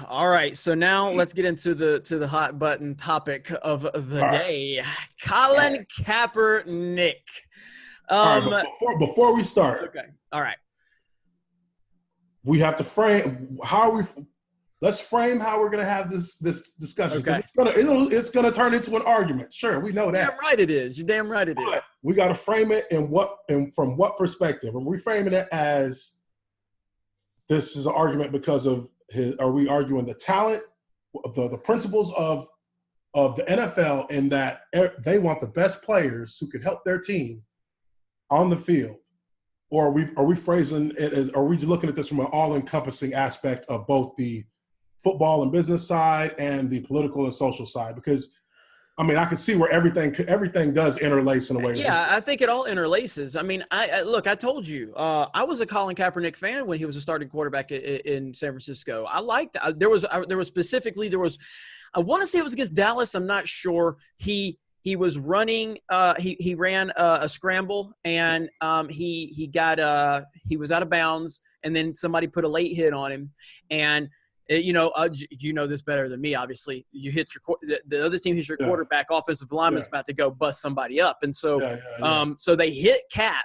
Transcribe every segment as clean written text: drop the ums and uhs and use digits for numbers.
All right. So now let's get into the hot button topic of the day. Colin Kaepernick. All right, but before we start, Okay. All right. we have to frame let's frame how we're gonna have this discussion, because it's gonna turn into an argument. Sure, we know that. Damn right it is. You're damn right it is. But we got to frame it and from what perspective? Are we framing it as this is an argument because of his? Are we arguing the talent, the principles of the NFL, in that they want the best players who could help their team on the field? Or are we phrasing it as, are we looking at this from an all-encompassing aspect of both the football and business side and the political and social side? Because, I mean, I can see where everything does interlace in a way. Yeah, I think it all interlaces. I mean, I told you, I was a Colin Kaepernick fan when he was a starting quarterback in San Francisco. I liked – I want to say it was against Dallas. I'm not sure. He was running. He ran a scramble, and he was out of bounds, and then somebody put a late hit on him, and you know this better than me. Obviously, you hit the other team hits your quarterback. Offensive lineman's about to go bust somebody up, and so so they hit Cap,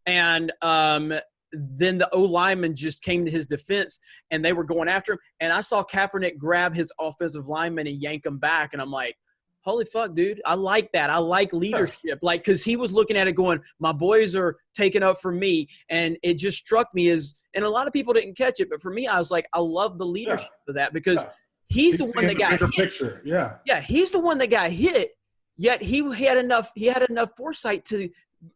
and then the O lineman just came to his defense, and they were going after him, and I saw Kaepernick grab his offensive lineman and yank him back, and I'm like, holy fuck, dude. I like that. I like leadership. Like, because he was looking at it going, my boys are taking up for me. And it just struck me as – and a lot of people didn't catch it. But for me, I was like, I love the leadership of that, because he's the one that got hit. Picture. Yeah, he's the one that got hit, yet he had enough foresight to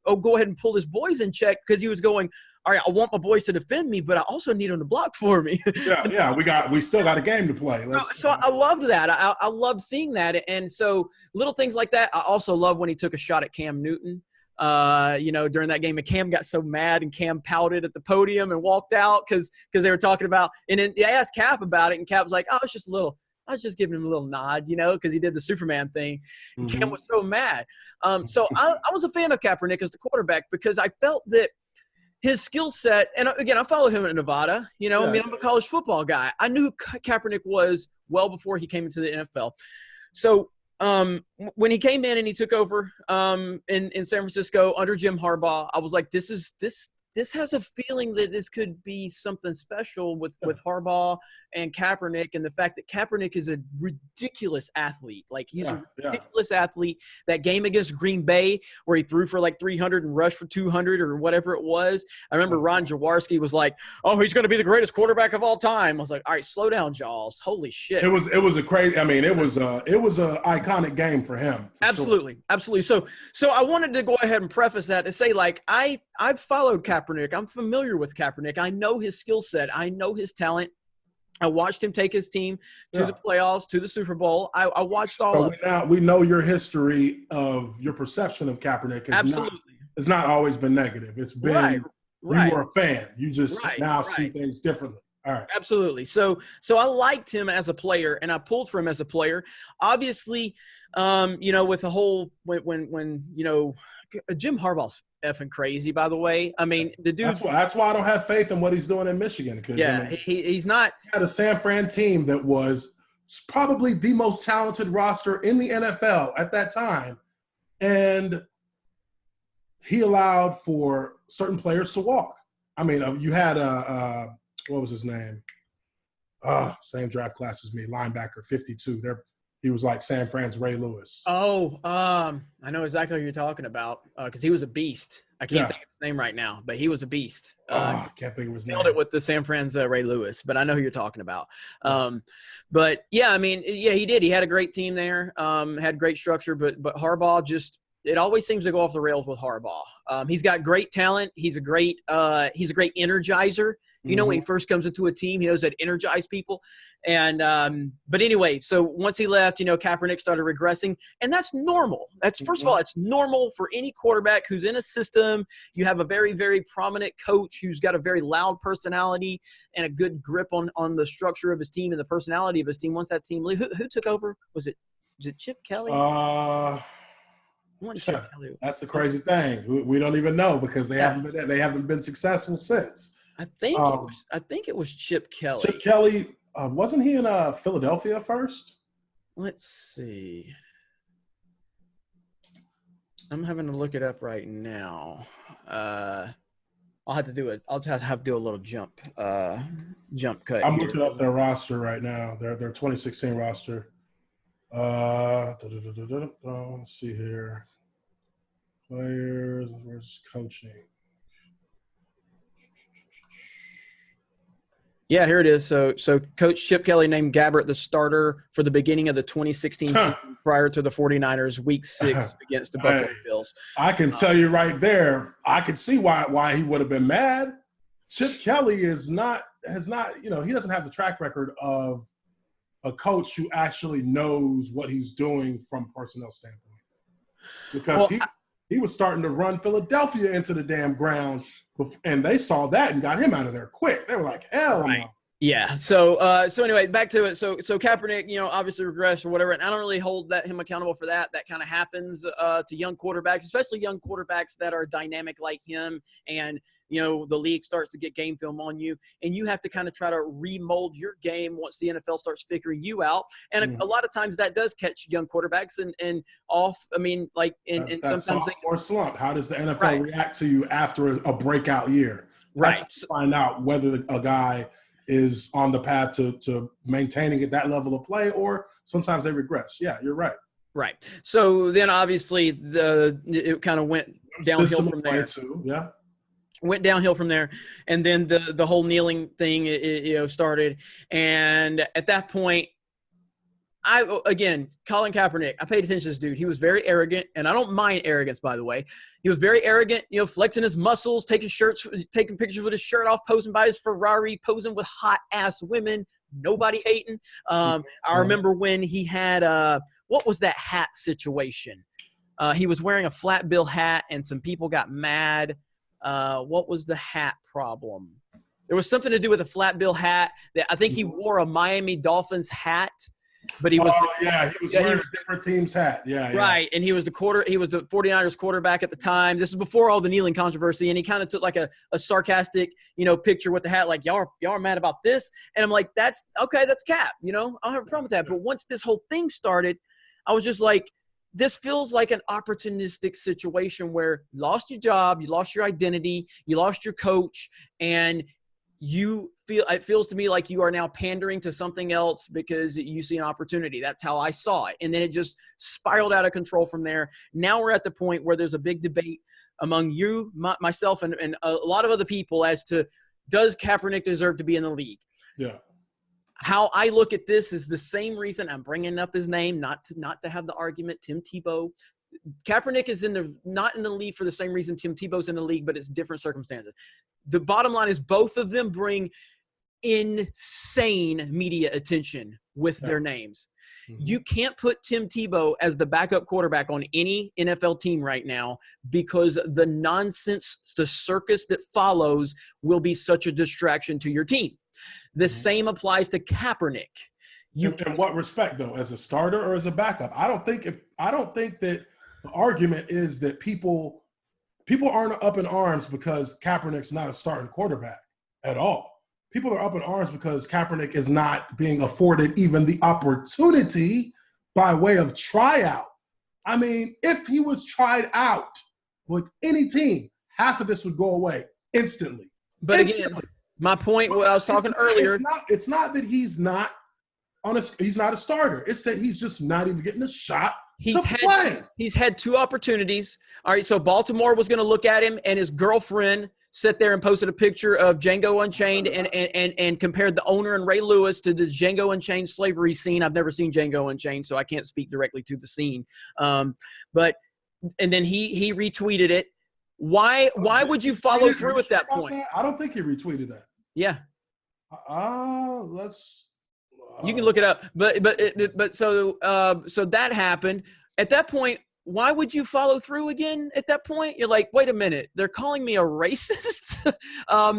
go ahead and pull his boys in check, because he was going, all right, I want my boys to defend me, but I also need them to block for me. We still got a game to play. So I loved that. I loved seeing that. And so little things like that. I also love when he took a shot at Cam Newton, during that game. And Cam got so mad, and Cam pouted at the podium and walked out because they were talking about – and then they asked Cap about it, and Cap was like, oh, it's just a little – I was just giving him a little nod, because he did the Superman thing. And Cam was so mad. So I was a fan of Kaepernick as the quarterback, because I felt that his skill set, and again, I follow him in Nevada. I'm a college football guy. I knew who Kaepernick was well before he came into the NFL. So when he came in and he took over in San Francisco under Jim Harbaugh, I was like, this has a feeling that this could be something special with Harbaugh and Kaepernick, and the fact that Kaepernick is a ridiculous athlete. Like, he's a ridiculous athlete. That game against Green Bay where he threw for like 300 and rushed for 200 or whatever it was. I remember Ron Jaworski was like, oh, he's going to be the greatest quarterback of all time. I was like, all right, slow down, Jaws. Holy shit. It was a crazy – I mean, it was a iconic game for him. Absolutely. Sure. Absolutely. So I wanted to go ahead and preface that to say, like, I've followed Kaepernick. I'm familiar with Kaepernick. I know his skill set. I know his talent. I watched him take his team to the playoffs, to the Super Bowl. I watched all of it. We know your history of your perception of Kaepernick. It's not always been negative. It's been you were a fan. You just see things differently. All right. Absolutely. So I liked him as a player, and I pulled for him as a player. Obviously, with the whole when Jim Harbaugh's effing crazy, by the way. I mean, the dude. That's why I don't have faith in what he's doing in Michigan. He's not. He had a San Fran team that was probably the most talented roster in the NFL at that time, and he allowed for certain players to walk. I mean, you had what was his name? Same draft class as me, linebacker, 52. He was like San Fran's Ray Lewis. Oh, I know exactly who you're talking about, because he was a beast. I can't think of his name right now, but he was a beast. I can't think of his name. Nailed it with the San Fran's Ray Lewis, but I know who you're talking about. But yeah, I mean, he did. He had a great team there, had great structure, but Harbaugh just – it always seems to go off the rails with Harbaugh. He's got great talent. He's a great energizer. When he first comes into a team, he knows how to energize people. And but anyway, so once he left, Kaepernick started regressing, and that's normal. That's first of all, it's normal for any quarterback who's in a system. You have a very, very prominent coach who's got a very loud personality and a good grip on the structure of his team and the personality of his team. Once that team leaves, who took over? Was it Chip Kelly? That's the crazy thing. We don't even know, because they haven't been successful since. I think it was Chip Kelly. Chip Kelly Wasn't he in Philadelphia first? Let's see. I'm having to look it up right now. I'll have to do it. I'll just have to do a little jump cut. I'm here. looking up their roster right now. Their 2016 roster. Let's see here. Players, where's coaching? Yeah, here it is. So Coach Chip Kelly named Gabbert the starter for the beginning of the 2016 season prior to the 49ers Week 6 against the Buffalo Bills. I can tell you right there, I can see why he would have been mad. Chip Kelly he doesn't have the track record of a coach who actually knows what he's doing from a personnel standpoint. Because he was starting to run Philadelphia into the damn ground, and they saw that and got him out of there quick. They were like, hell no. Yeah. So anyway, back to it. So Kaepernick, obviously regressed or whatever, and I don't really hold him accountable for that. That kind of happens to young quarterbacks, especially young quarterbacks that are dynamic like him. And the league starts to get game film on you, and you have to kind of try to remold your game once the NFL starts figuring you out. And a lot of times that does catch young quarterbacks and off. I mean, like sometimes sophomore slump. How does the NFL react to you after a breakout year? That's to find out whether a guy is on the path to maintaining at that level of play, or sometimes they regress. Yeah, you're right. Right. So then obviously it kind of went downhill from there. Too. Yeah. Went downhill from there, and then the whole kneeling thing started, and at that point, Colin Kaepernick, I paid attention to this dude. He was very arrogant, and I don't mind arrogance, by the way. He was very arrogant, flexing his muscles, taking pictures with his shirt off, posing by his Ferrari, posing with hot ass women, nobody hating. I remember when he had what was that hat situation? He was wearing a flat bill hat, and some people got mad. What was the hat problem? There was something to do with a flat bill hat. That I think he wore a Miami Dolphins hat, but he was he was wearing a different team's hat. Right, and he was the 49ers quarterback at the time. This is before all the kneeling controversy, and he kind of took like a sarcastic, picture with the hat, like y'all are mad about this, and I'm like, that's okay, that's Cap, I don't have a problem with that. But once this whole thing started, I was just like, this feels like an opportunistic situation where you lost your job, you lost your identity, you lost your coach, and it feels to me like you are now pandering to something else because you see an opportunity. That's how I saw it. And then it just spiraled out of control from there. Now we're at the point where there's a big debate among you, myself, and a lot of other people as to, does Kaepernick deserve to be in the league? Yeah. How I look at this is the same reason I'm bringing up his name, not to have the argument. Tim Tebow, Kaepernick is not in the league for the same reason Tim Tebow's in the league, but it's different circumstances. The bottom line is both of them bring insane media attention with their names. Mm-hmm. You can't put Tim Tebow as the backup quarterback on any NFL team right now because the nonsense, the circus that follows will be such a distraction to your team. The same applies to Kaepernick. In what respect, though, as a starter or as a backup? I don't think that the argument is that people aren't up in arms because Kaepernick's not a starting quarterback at all. People are up in arms because Kaepernick is not being afforded even the opportunity by way of tryout. I mean, if he was tried out with any team, half of this would go away instantly. But again, my point, what I was talking earlier. It's not that he's not a starter. It's that he's just not even getting a shot. He's had two opportunities. All right, so Baltimore was going to look at him, and his girlfriend sat there and posted a picture of Django Unchained and compared the owner and Ray Lewis to the Django Unchained slavery scene. I've never seen Django Unchained, so I can't speak directly to the scene. And then he retweeted it. Why would you follow through at that point? I don't think he retweeted that. Yeah. You can look it up, but so that happened. At that point, why would you follow through again? At that point, you're like, wait a minute, they're calling me a racist.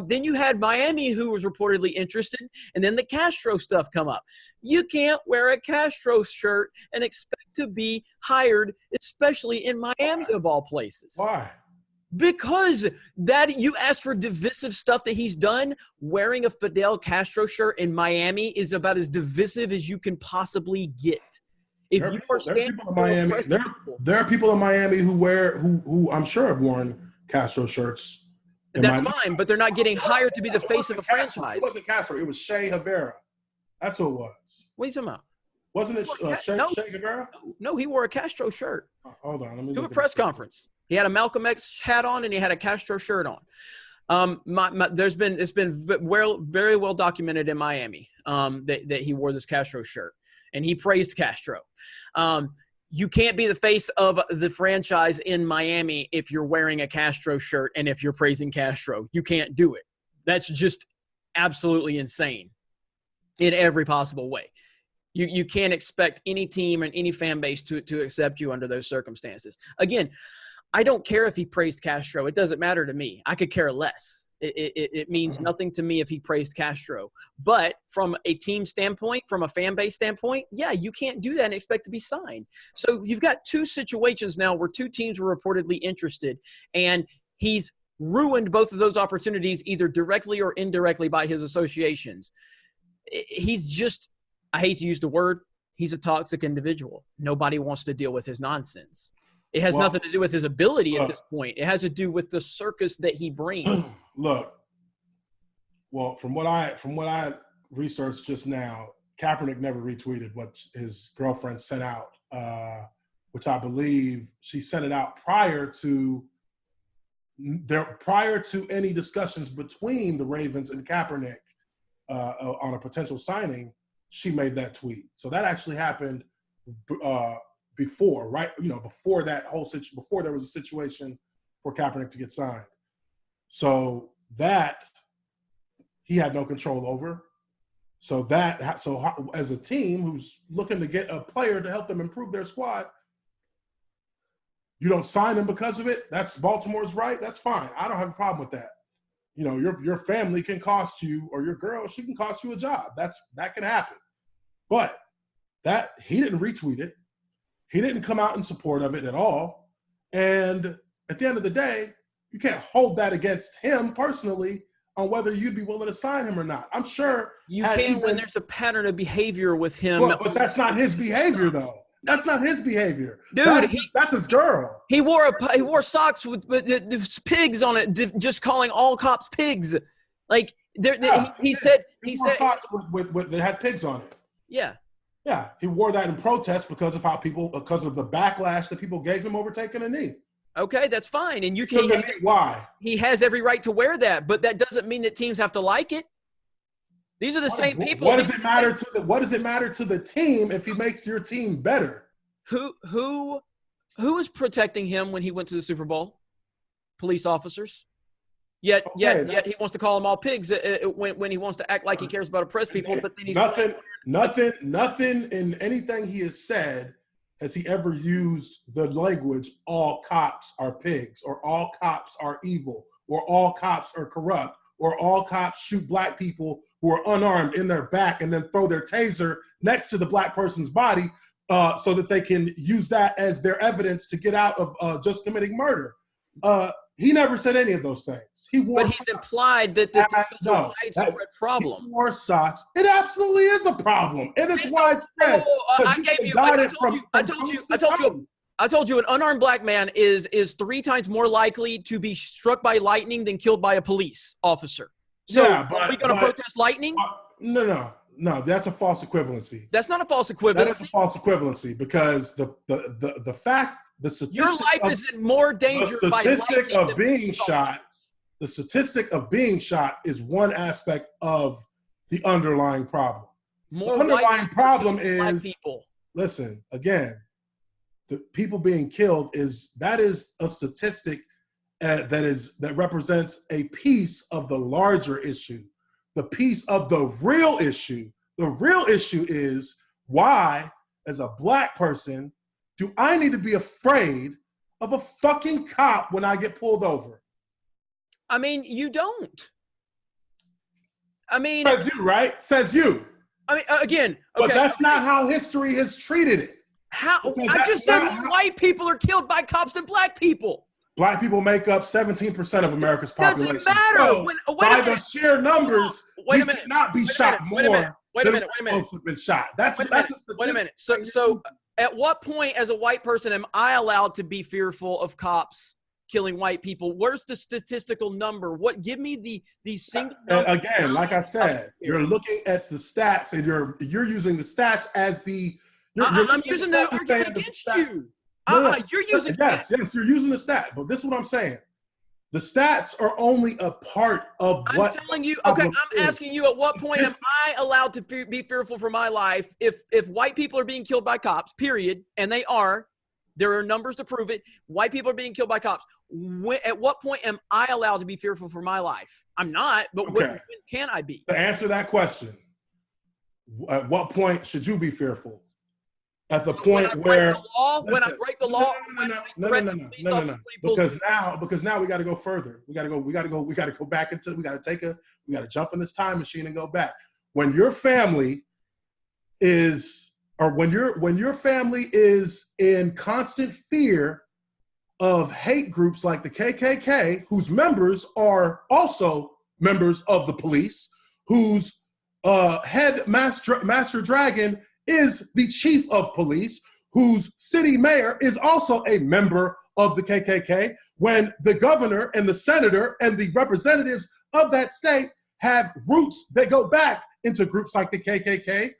Then you had Miami, who was reportedly interested, and then the Castro stuff come up. You can't wear a Castro shirt and expect to be hired, especially in Miami of all places. Why? Because that you asked for divisive stuff that he's done. Wearing a Fidel Castro shirt in Miami is about as divisive as you can possibly get. If you are standing people in Miami, there are people in Miami who I'm sure have worn Castro shirts. That's fine, but they're not getting hired to be the face of a franchise. It wasn't Castro. It was Shea Rivera. That's who it was. What are you talking about? Wasn't it Shea Rivera? No, he wore a Castro shirt. Hold on. Let me to a press conference. He had a Malcolm X hat on and he had a Castro shirt on. It's been very well documented in Miami that he wore this Castro shirt, and he praised Castro. You can't be the face of the franchise in Miami if you're wearing a Castro shirt and if you're praising Castro. You can't do it. That's just absolutely insane in every possible way. You can't expect any team and any fan base to accept you under those circumstances. Again, I don't care if he praised Castro. It doesn't matter to me. I could care less. It means nothing to me if he praised Castro. But from a team standpoint, from a fan base standpoint, yeah, you can't do that and expect to be signed. So you've got two situations now where two teams were reportedly interested, and he's ruined both of those opportunities either directly or indirectly by his associations. He's just, I hate to use the word, he's a toxic individual. Nobody wants to deal with his nonsense. It has nothing to do with his ability at this point. It has to do with the circus that he brings. Look, well, from what I researched just now, Kaepernick never retweeted what his girlfriend sent out, which I believe she sent it out prior to any discussions between the Ravens and Kaepernick on a potential signing. She made that tweet, so that actually happened. Before, right? Before that whole situation, before there was a situation for Kaepernick to get signed. So that he had no control over. So as a team who's looking to get a player to help them improve their squad, you don't sign him because of it. That's Baltimore's right. That's fine. I don't have a problem with that. Your family can cost you, or your girl, she can cost you a job. That can happen. But that he didn't retweet it. He didn't come out in support of it at all. And at the end of the day, you can't hold that against him personally on whether you'd be willing to sign him or not. I'm sure you can when there's a pattern of behavior with him. But that's not his behavior, though. That's not his behavior. Dude, that's his girl. He wore socks with pigs on it, just calling all cops pigs. Like he said socks with that had pigs on it. Yeah. Yeah, he wore that in protest because of the backlash that people gave him over taking a knee. Okay, that's fine, and you can. Why? He has every right to wear that, but that doesn't mean that teams have to like it. These are the same people. What does it matter to the team if he makes your team better? Who was protecting him when he went to the Super Bowl? Police officers. Yet he wants to call them all pigs when he wants to act like he cares about oppressed people. But then he's nothing in anything he has said has he ever used the language "all cops are pigs" or "all cops are evil" or "all cops are corrupt" or "all cops shoot black people who are unarmed in their back and then throw their taser next to the black person's body so that they can use that as their evidence to get out of just committing murder. He never said any of those things. But he's implied that this is a widespread problem. He wore socks. It absolutely is a problem, and it's widespread. I told you, an unarmed black man is 3 times more likely to be struck by lightning than killed by a police officer. So, are we going to protest lightning? No. That's a false equivalency. That's not a false equivalency. That is a false equivalency because the fact. The statistic your life is in more danger by lightning of being shot. The statistic of being shot is one aspect of the underlying problem. The underlying problem is people. Listen, again, the people being killed is a statistic that represents a piece of the larger issue, the piece of the real issue. The real issue is why, as a black person, do I need to be afraid of a fucking cop when I get pulled over? I mean, you don't. I mean, says you, right? Says you. I mean, again, okay, but that's not how history has treated it. How? I just said more white people are killed by cops than black people. Black people make up 17% of America's population. Doesn't matter. So by the sheer numbers, wait we a minute. could not be shot more than folks have been shot. That's Wait a minute. So at what point as a white person am I allowed to be fearful of cops killing white people? Where's the statistical number? Give me the single number. Again, like I said, you're looking at the stats and you're using the stats as the I'm using the argument against you. You're using yes, you're using the stat, but this is what I'm saying. The stats are only a part of what I'm telling you. Okay, I'm asking you, at what point am I allowed to be fearful for my life if white people are being killed by cops, period, and they are. There are numbers to prove it. White people are being killed by cops. At what point am I allowed to be fearful for my life? I'm not, but when can I be? To answer that question, at what point should you be fearful? At the point where when I break the law, no. Because now we got to go further. We got to go back into. We got to jump in this time machine and go back. When your family is, or when your family is in constant fear of hate groups like the KKK, whose members are also members of the police, whose head master dragon is the chief of police, whose city mayor is also a member of the KKK, when the governor and the senator and the representatives of that state have roots that go back into groups like the KKK,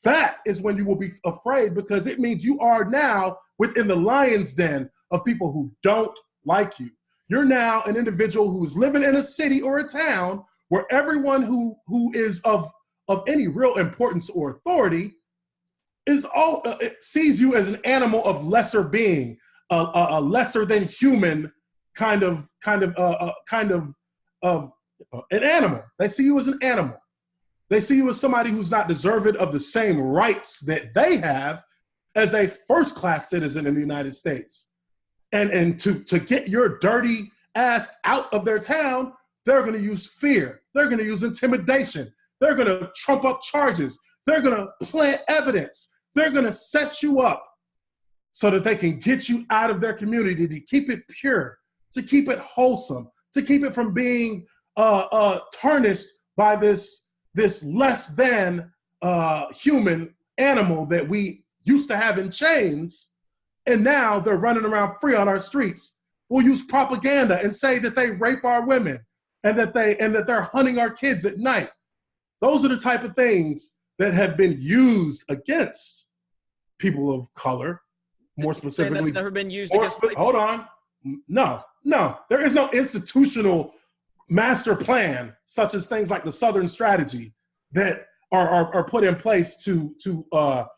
that is when you will be afraid, because it means you are now within the lion's den of people who don't like you. You're now an individual who's living in a city or a town where everyone who is of any real importance or authority is it sees you as an animal of lesser being, a lesser than human kind of an animal. They see you as an animal. They see you as somebody who's not deserving of the same rights that they have as a first-class citizen in the United States. And to get your dirty ass out of their town, they're going to use fear. They're going to use intimidation. They're going to trump up charges. They're going to plant evidence. They're going to set you up so that they can get you out of their community, to keep it pure, to keep it wholesome, to keep it from being tarnished by this less than human animal that we used to have in chains, and now they're running around free on our streets. We'll use propaganda and say that they rape our women and that they're hunting our kids at night. Those are the type of things that have been used against people of color, more specifically. Never been used against. Hold on, no, there is no institutional master plan such as things like the Southern Strategy that are put in place to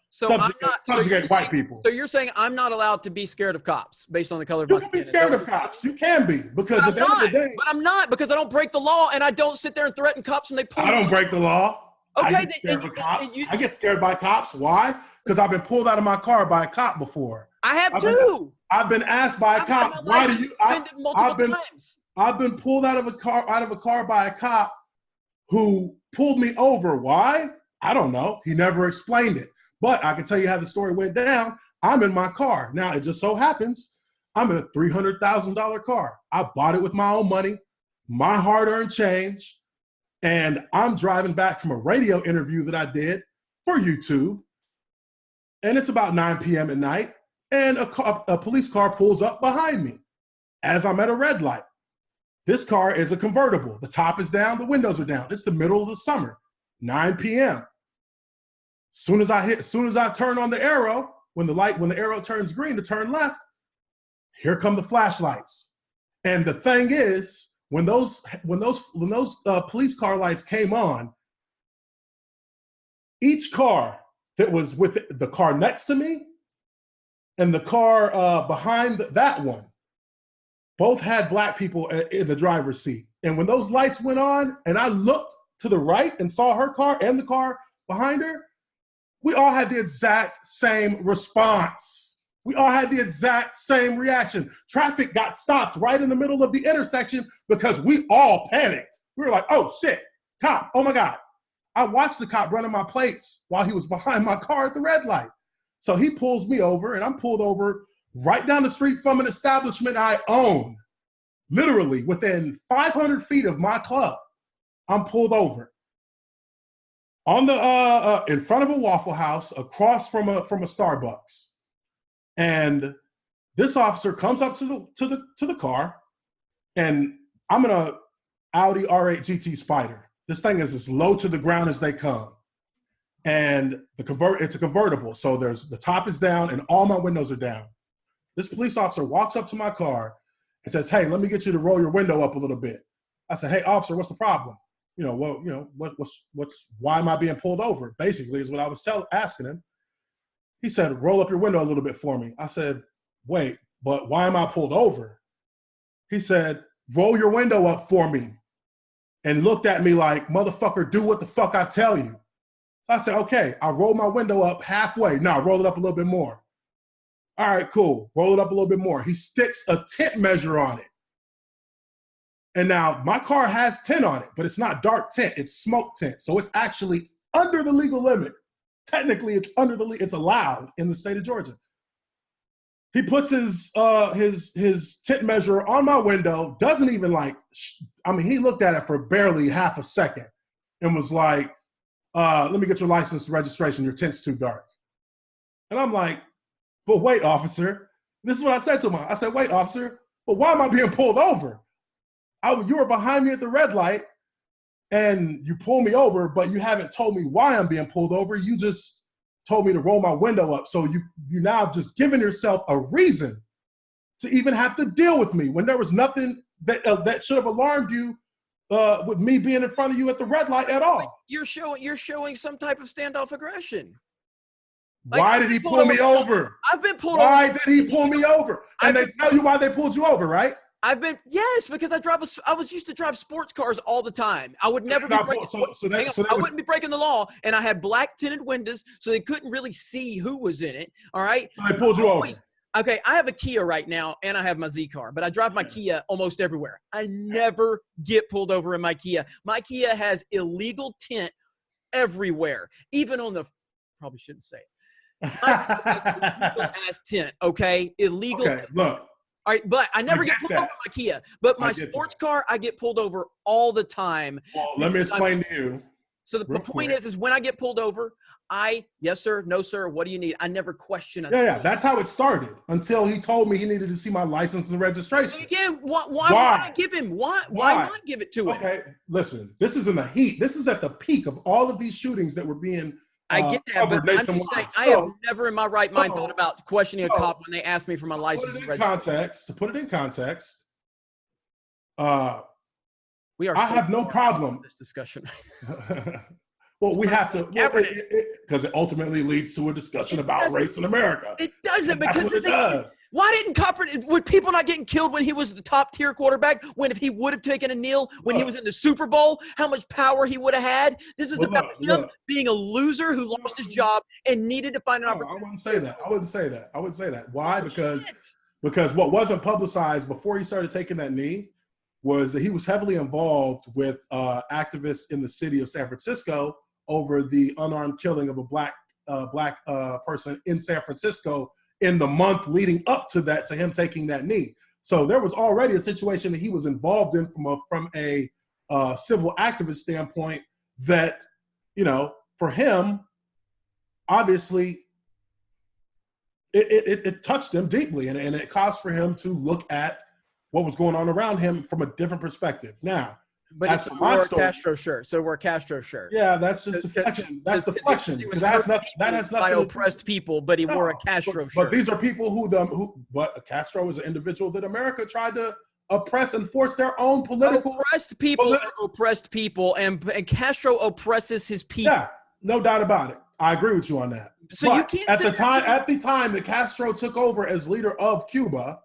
subjugate white people. So you're saying I'm not allowed to be scared of cops based on the color of my skin? You can be scared of cops. You can be, because at the end of the day. But I'm not, because I don't break the law, and I don't sit there and threaten cops when they pull me. I don't break the law. Okay, I get scared of cops. I get scared by cops. Why? Because I've been pulled out of my car by a cop before. I have too. I've been asked by a cop, why do you? I've been pulled out of a car by a cop who pulled me over. Why? I don't know. He never explained it. But I can tell you how the story went down. I'm in my car. Now, it just so happens I'm in a $300,000 car. I bought it with my own money, my hard-earned change, and I'm driving back from a radio interview that I did for YouTube, and it's about 9 p.m. at night, and a police car pulls up behind me as I'm at a red light. This car is a convertible. The top is down, the windows are down. It's the middle of the summer, 9 p.m. Soon as I turn on the arrow, when the arrow turns green to turn left, here come the flashlights. And the thing is, when those police car lights came on, each car that was with the car next to me and the car behind that one, both had black people in the driver's seat. And when those lights went on and I looked to the right and saw her car and the car behind her, we all had the exact same response. We all had the exact same reaction. Traffic got stopped right in the middle of the intersection because we all panicked. We were like, oh shit, cop, oh my God. I watched the cop running my plates while he was behind my car at the red light. So he pulls me over and I'm pulled over right down the street from an establishment I own, literally within 500 feet of my club. I'm pulled over on the in front of a Waffle House, across from a Starbucks, and this officer comes up to the car, and I'm in a Audi R8 GT Spider. This thing is as low to the ground as they come, and it's a convertible, so the top is down and all my windows are down. This police officer walks up to my car and says, "Hey, let me get you to roll your window up a little bit." I said, "Hey, officer, what's the problem? Why am I being pulled over?" Basically, is what I was asking him. He said, "Roll up your window a little bit for me." I said, "Wait, but why am I pulled over?" He said, "Roll your window up for me," and looked at me like, "Motherfucker, do what the fuck I tell you." I said, "Okay." I rolled my window up halfway. No, roll it up a little bit more. All right, cool. Roll it up a little bit more. He sticks a tint measure on it. And now my car has tint on it, but it's not dark tint, it's smoke tint. So it's actually under the legal limit. Technically, it's allowed in the state of Georgia. He puts his tint measure on my window, doesn't even he looked at it for barely half a second and was like, "Let me get your license and registration, your tint's too dark." And I'm like, "But wait, officer." This is what I said to him. I said, "Wait, officer, but why am I being pulled over? You were behind me at the red light and you pulled me over, but you haven't told me why I'm being pulled over. You just told me to roll my window up. So you now have just given yourself a reason to even have to deal with me when there was nothing that should have alarmed you with me being in front of you at the red light at all." You're showing some type of standoff aggression. Why did he pull me over? I've been pulled over. Why did he pull me over? And they tell you why they pulled you over, right? Yes, because I was used to drive sports cars all the time. I would never be breaking. I wouldn't be breaking the law, and I had black tinted windows, so they couldn't really see who was in it. All right, so they pulled you over. Okay, I have a Kia right now, and I have my Z car, but I drive my Kia almost everywhere. I never get pulled over in my Kia. My Kia has illegal tint everywhere, even on the. Probably shouldn't say it. My Kia has illegal ass tint. Okay, illegal. Okay, look. All right, but I never get pulled over my Kia. But my sports car, I get pulled over all the time. Well, let me explain to you. So the point is when I get pulled over, yes, sir, no, sir, what do you need? I never question it. Yeah, that's how it started until he told me he needed to see my license and registration. Again, why not give him? Why not give it to him? Okay, listen, this is in the heat. This is at the peak of all of these shootings that were being I get that, but I'm just saying, I have never in my right mind thought about questioning a cop when they asked me for my license and registration. To put it in context, I have no problem with this discussion. Well, we have to, because it ultimately leads to a discussion about race in America. It doesn't, because why didn't Kaepernick, were people not getting killed when he was the top tier quarterback? When if he would have taken a kneel when he was in the Super Bowl, how much power he would have had? This is about him being a loser who lost his job and needed to find an opportunity. I wouldn't say that. Why? Because what wasn't publicized before he started taking that knee was that he was heavily involved with activists in the city of San Francisco over the unarmed killing of a black person in San Francisco in the month leading up to him taking that knee. So there was already a situation that he was involved in from a civil activist standpoint that, for him, obviously, it touched him deeply, and it caused for him to look at what was going on around him from a different perspective. Now, but it's a Castro shirt. So we're a Castro shirt. Yeah, that's just deflection. That's deflection. That has nothing. By oppressed people, but he wore a Castro shirt. But these are people but Castro is an individual that America tried to oppress and force their own political. Oppressed people are oppressed people, and Castro oppresses his people. Yeah, no doubt about it. I agree with you on that. So but you can't at the time that Castro took over as leader of Cuba,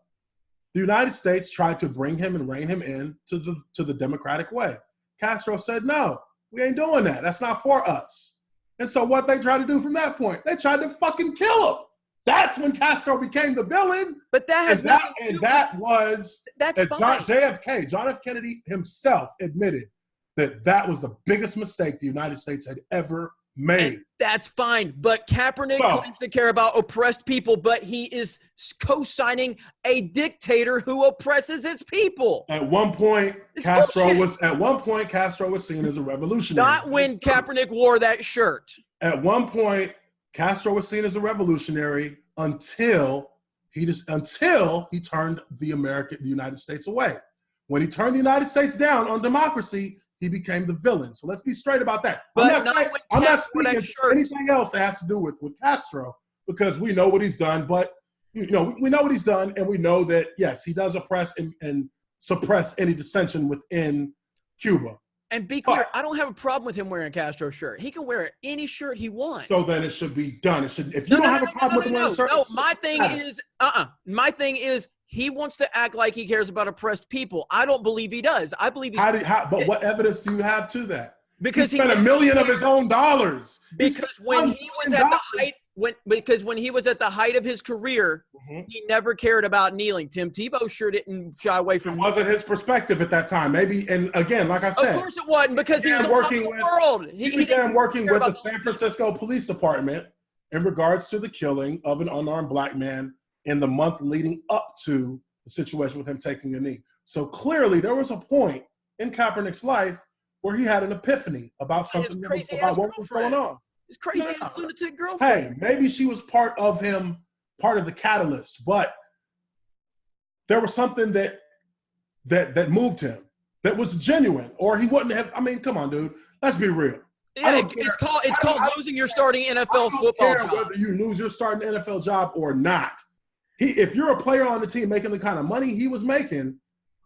the United States tried to bring him and rein him in to the democratic way. Castro said, "No, we ain't doing that. That's not for us." And so what they tried to do from that point, they tried to fucking kill him. That's when Castro became the villain. But that has nothing to do with that's fine. John F. Kennedy himself admitted that was the biggest mistake the United States had ever made. That's fine. But Kaepernick claims to care about oppressed people, but he is co-signing a dictator who oppresses his people. At one point, Castro was seen as a revolutionary. Not when Kaepernick wore that shirt. At one point, Castro was seen as a revolutionary until he turned the United States away. When he turned the United States down on democracy, he became the villain. So let's be straight about that. But I'm not speaking anything else that has to do with Castro, because we know what he's done. But we know what he's done, and we know that yes, he does oppress and suppress any dissension within Cuba. And be clear, I don't have a problem with him wearing a Castro shirt. He can wear any shirt he wants. So then it should be done. It should. If you don't have a problem with wearing a shirt, no. My thing is he wants to act like he cares about oppressed people. I don't believe he does. I believe he's. But what evidence do you have to that? Because he spent $1 million of his own dollars. Because when he was at the height. When he was at the height of his career, he never cared about kneeling. Tim Tebow sure didn't shy away from. It wasn't his perspective at that time. Maybe, and again, like I said, of course it wasn't, because he was working with the world. He began working with the San Francisco Police Department in regards to the killing of an unarmed black man in the month leading up to the situation with him taking a knee. So clearly, there was a point in Kaepernick's life where he had an epiphany about something about what was going on. His crazy ass lunatic girlfriend. Hey, maybe she was part of the catalyst, but there was something that moved him that was genuine, or he wouldn't have. I mean, come on, dude. Let's be real. Yeah, it's called losing your starting NFL football job. Whether you lose your starting NFL job or not, if you're a player on the team making the kind of money he was making,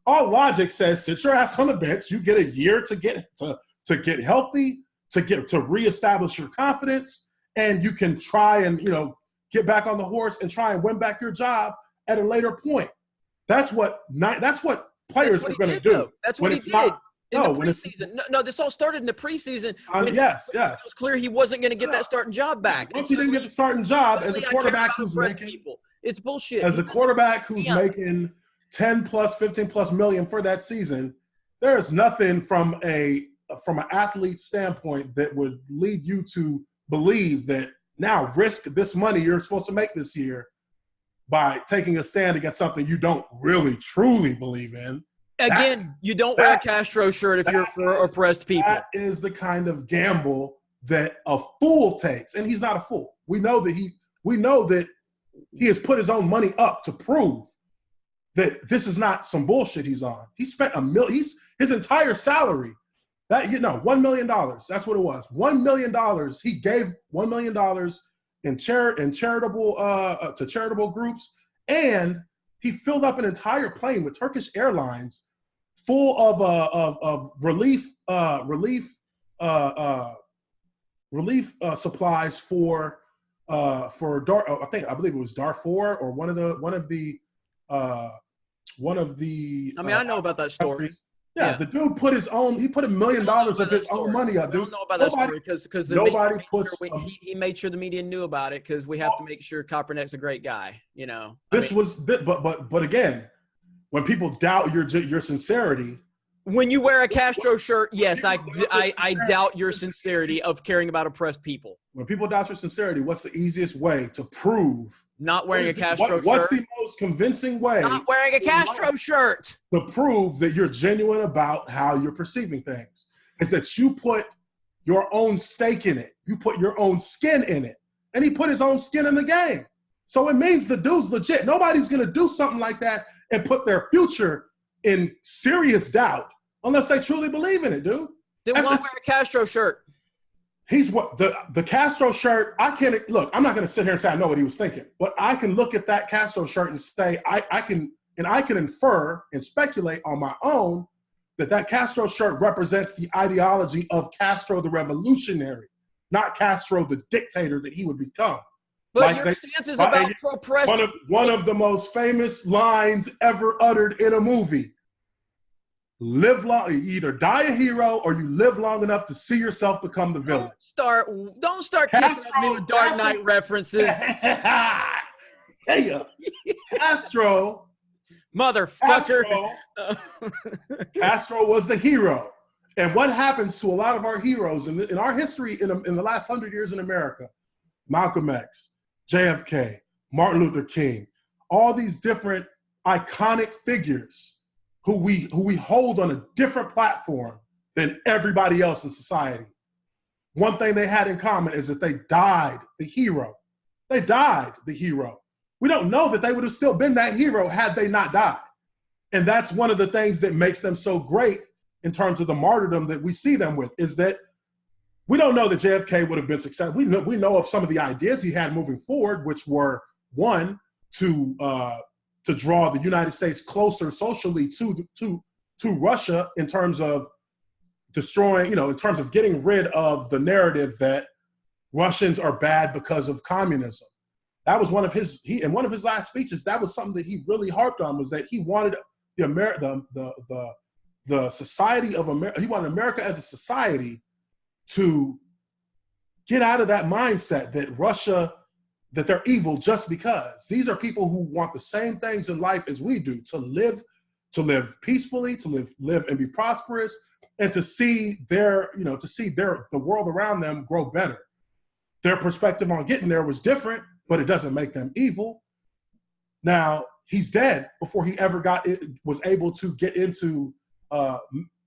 all logic says sit your ass on the bench. You get a year to get healthy, to reestablish your confidence, and you can try and get back on the horse and try and win back your job at a later point. That's what players are going to do. That's what he did in the preseason. No, this all started in the preseason. Yes. It was clear he wasn't going to get that starting job back. Once he didn't get the starting job as a quarterback who's making people. It's bullshit. As a quarterback who's making 10 plus, 15 plus million for that season, there's nothing from an athlete standpoint that would lead you to believe that now risk this money you're supposed to make this year by taking a stand against something you don't really truly believe in. Again, you don't wear a Castro shirt if you're for oppressed people. That is the kind of gamble that a fool takes, and he's not a fool. We know that he has put his own money up to prove that this is not some bullshit he's on. He spent his entire salary. $1 million. That's what it was. $1 million. He gave $1 million in charitable groups, and he filled up an entire plane with Turkish Airlines full of relief supplies for I believe it was Darfur or one of the. I mean, I know about that story. Yeah, the dude put $1 million of his own money up, dude. I don't know about that story because nobody puts. He made sure the media knew about it because we have to make sure Kaepernick's a great guy. But again, when people doubt your sincerity. When you wear a Castro shirt, yes, I doubt your sincerity of caring about oppressed people. When people doubt your sincerity, what's the easiest way to prove? Not wearing a Castro shirt. What's the most convincing way? Not wearing a Castro shirt. To prove that you're genuine about how you're perceiving things is that you put your own stake in it. You put your own skin in it. And he put his own skin in the game. So it means the dude's legit. Nobody's going to do something like that and put their future in serious doubt unless they truly believe in it, dude. Then why wear a Castro shirt? He's what the Castro shirt. I can't look. I'm not going to sit here and say I know what he was thinking, but I can look at that Castro shirt and say I can infer and speculate on my own that Castro shirt represents the ideology of Castro the revolutionary, not Castro the dictator that he would become. But your stance is about oppressed. One of the most famous lines ever uttered in a movie. Live long, you either die a hero or you live long enough to see yourself become the villain. Don't start kissing me with Dark Knight references. Hey, Castro, motherfucker. Castro was the hero, And what happens to a lot of our heroes in our history in the last 100 years in America, Malcolm X, JFK, Martin Luther King, all these different iconic figures who we hold on a different platform than everybody else in society. One thing they had in common is that they died the hero. They died the hero. We don't know that they would have still been that hero had they not died. And that's one of the things that makes them so great in terms of the martyrdom that we see them with, is that we don't know that JFK would have been successful. We know of some of the ideas he had moving forward, which were, one, to draw the United States closer socially to Russia in terms of destroying, in terms of getting rid of the narrative that Russians are bad because of communism. That was one of his, in one of his last speeches, that was something that he really harped on, was that he wanted the society of America, he wanted America as a society to get out of that mindset that Russia, that they're evil just because. These are people who want the same things in life as we do, to live peacefully, to live and be prosperous, and to see the world around them grow better. Their perspective on getting there was different, but it doesn't make them evil. Now, he's dead before he ever was able to get into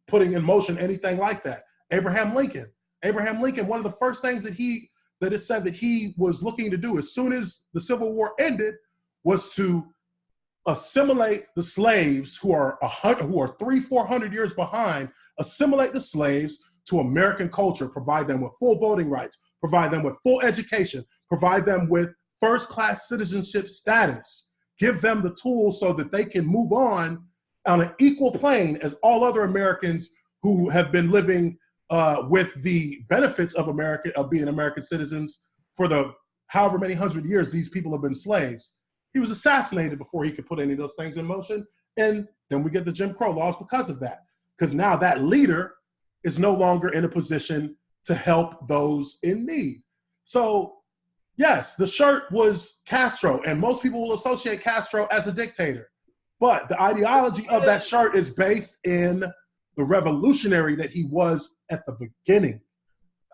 putting in motion anything like that. Abraham Lincoln, one of the first things that it said that he was looking to do as soon as the Civil War ended was to assimilate the slaves who are 300-400 years behind, assimilate the slaves to American culture, provide them with full voting rights, provide them with full education, provide them with first-class citizenship status, give them the tools so that they can move on an equal plane as all other Americans who have been living with the benefits of being American citizens for the however many hundred years these people have been slaves. He was assassinated before he could put any of those things in motion. And then we get the Jim Crow laws because of that. Because now that leader is no longer in a position to help those in need. So yes, the shirt was Castro, and most people will associate Castro as a dictator. But the ideology of that shirt is based in the revolutionary that he was at the beginning.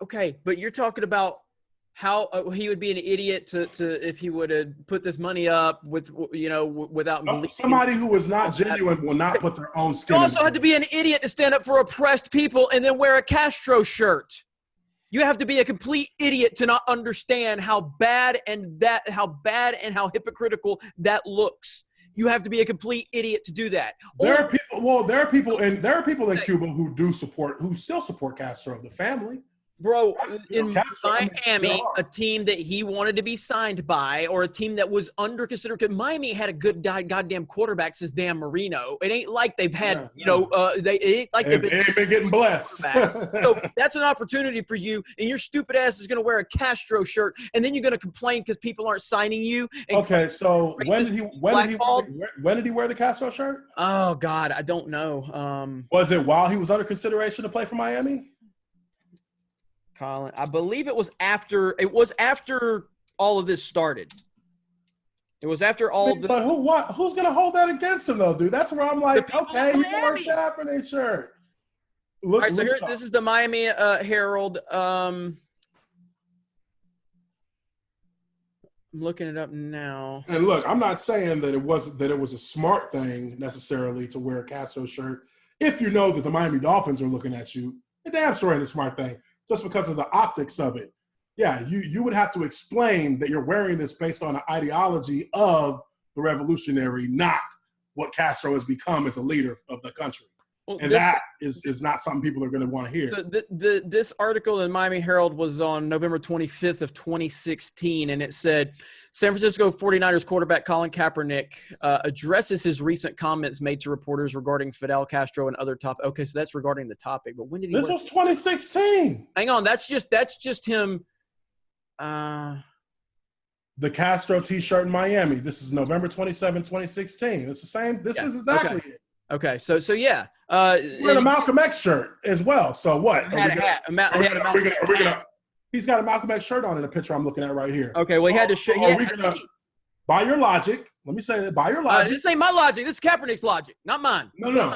Okay, but you're talking about how he would be an idiot to if he would have put this money up without somebody who is not genuine will not put their own skin. You also had to be an idiot to stand up for oppressed people and then wear a Castro shirt. You have to be a complete idiot to not understand how bad and how hypocritical that looks. You have to be a complete idiot to do that. There are people in Cuba who still support Castro, the family. Bro, in Miami, a team that he wanted to be signed by, or a team that was under consideration. Miami had a good goddamn quarterback since Dan Marino. It ain't like they've had, they've been getting blessed. So that's an opportunity for you, and your stupid ass is going to wear a Castro shirt, and then you're going to complain because people aren't signing you. Okay, so when did he wear the Castro shirt? Oh God, I don't know. Was it while he was under consideration to play for Miami? Colin, I believe it was after all of this started. It was after all of the. But who's gonna hold that against him though, dude? That's where I'm like, okay, he wore a Kaepernick shirt. All right, so here, this is the Miami Herald. I'm looking it up now. And look, I'm not saying that it was a smart thing necessarily to wear a Castro shirt. If you know that the Miami Dolphins are looking at you, it damn sure ain't a smart thing. Just because of the optics of it. Yeah, you would have to explain that you're wearing this based on an ideology of the revolutionary, not what Castro has become as a leader of the country. Well, and that is not something people are going to want to hear. So this article in Miami Herald was on November 25th of 2016, and it said, San Francisco 49ers quarterback Colin Kaepernick addresses his recent comments made to reporters regarding Fidel Castro and other topics. Okay, so that's regarding the topic, but when did he? This was 2016. Hang on, that's just him. The Castro T-shirt in Miami. This is November 27, 2016. It's the same. This is exactly it. Okay, so yeah. Wearing a Malcolm X shirt as well. So what? He's got a Malcolm X shirt on in the picture I'm looking at right here. Okay, well, he had to show. by your logic, let me say that by your logic. This ain't my logic. This is Kaepernick's logic, not mine. No.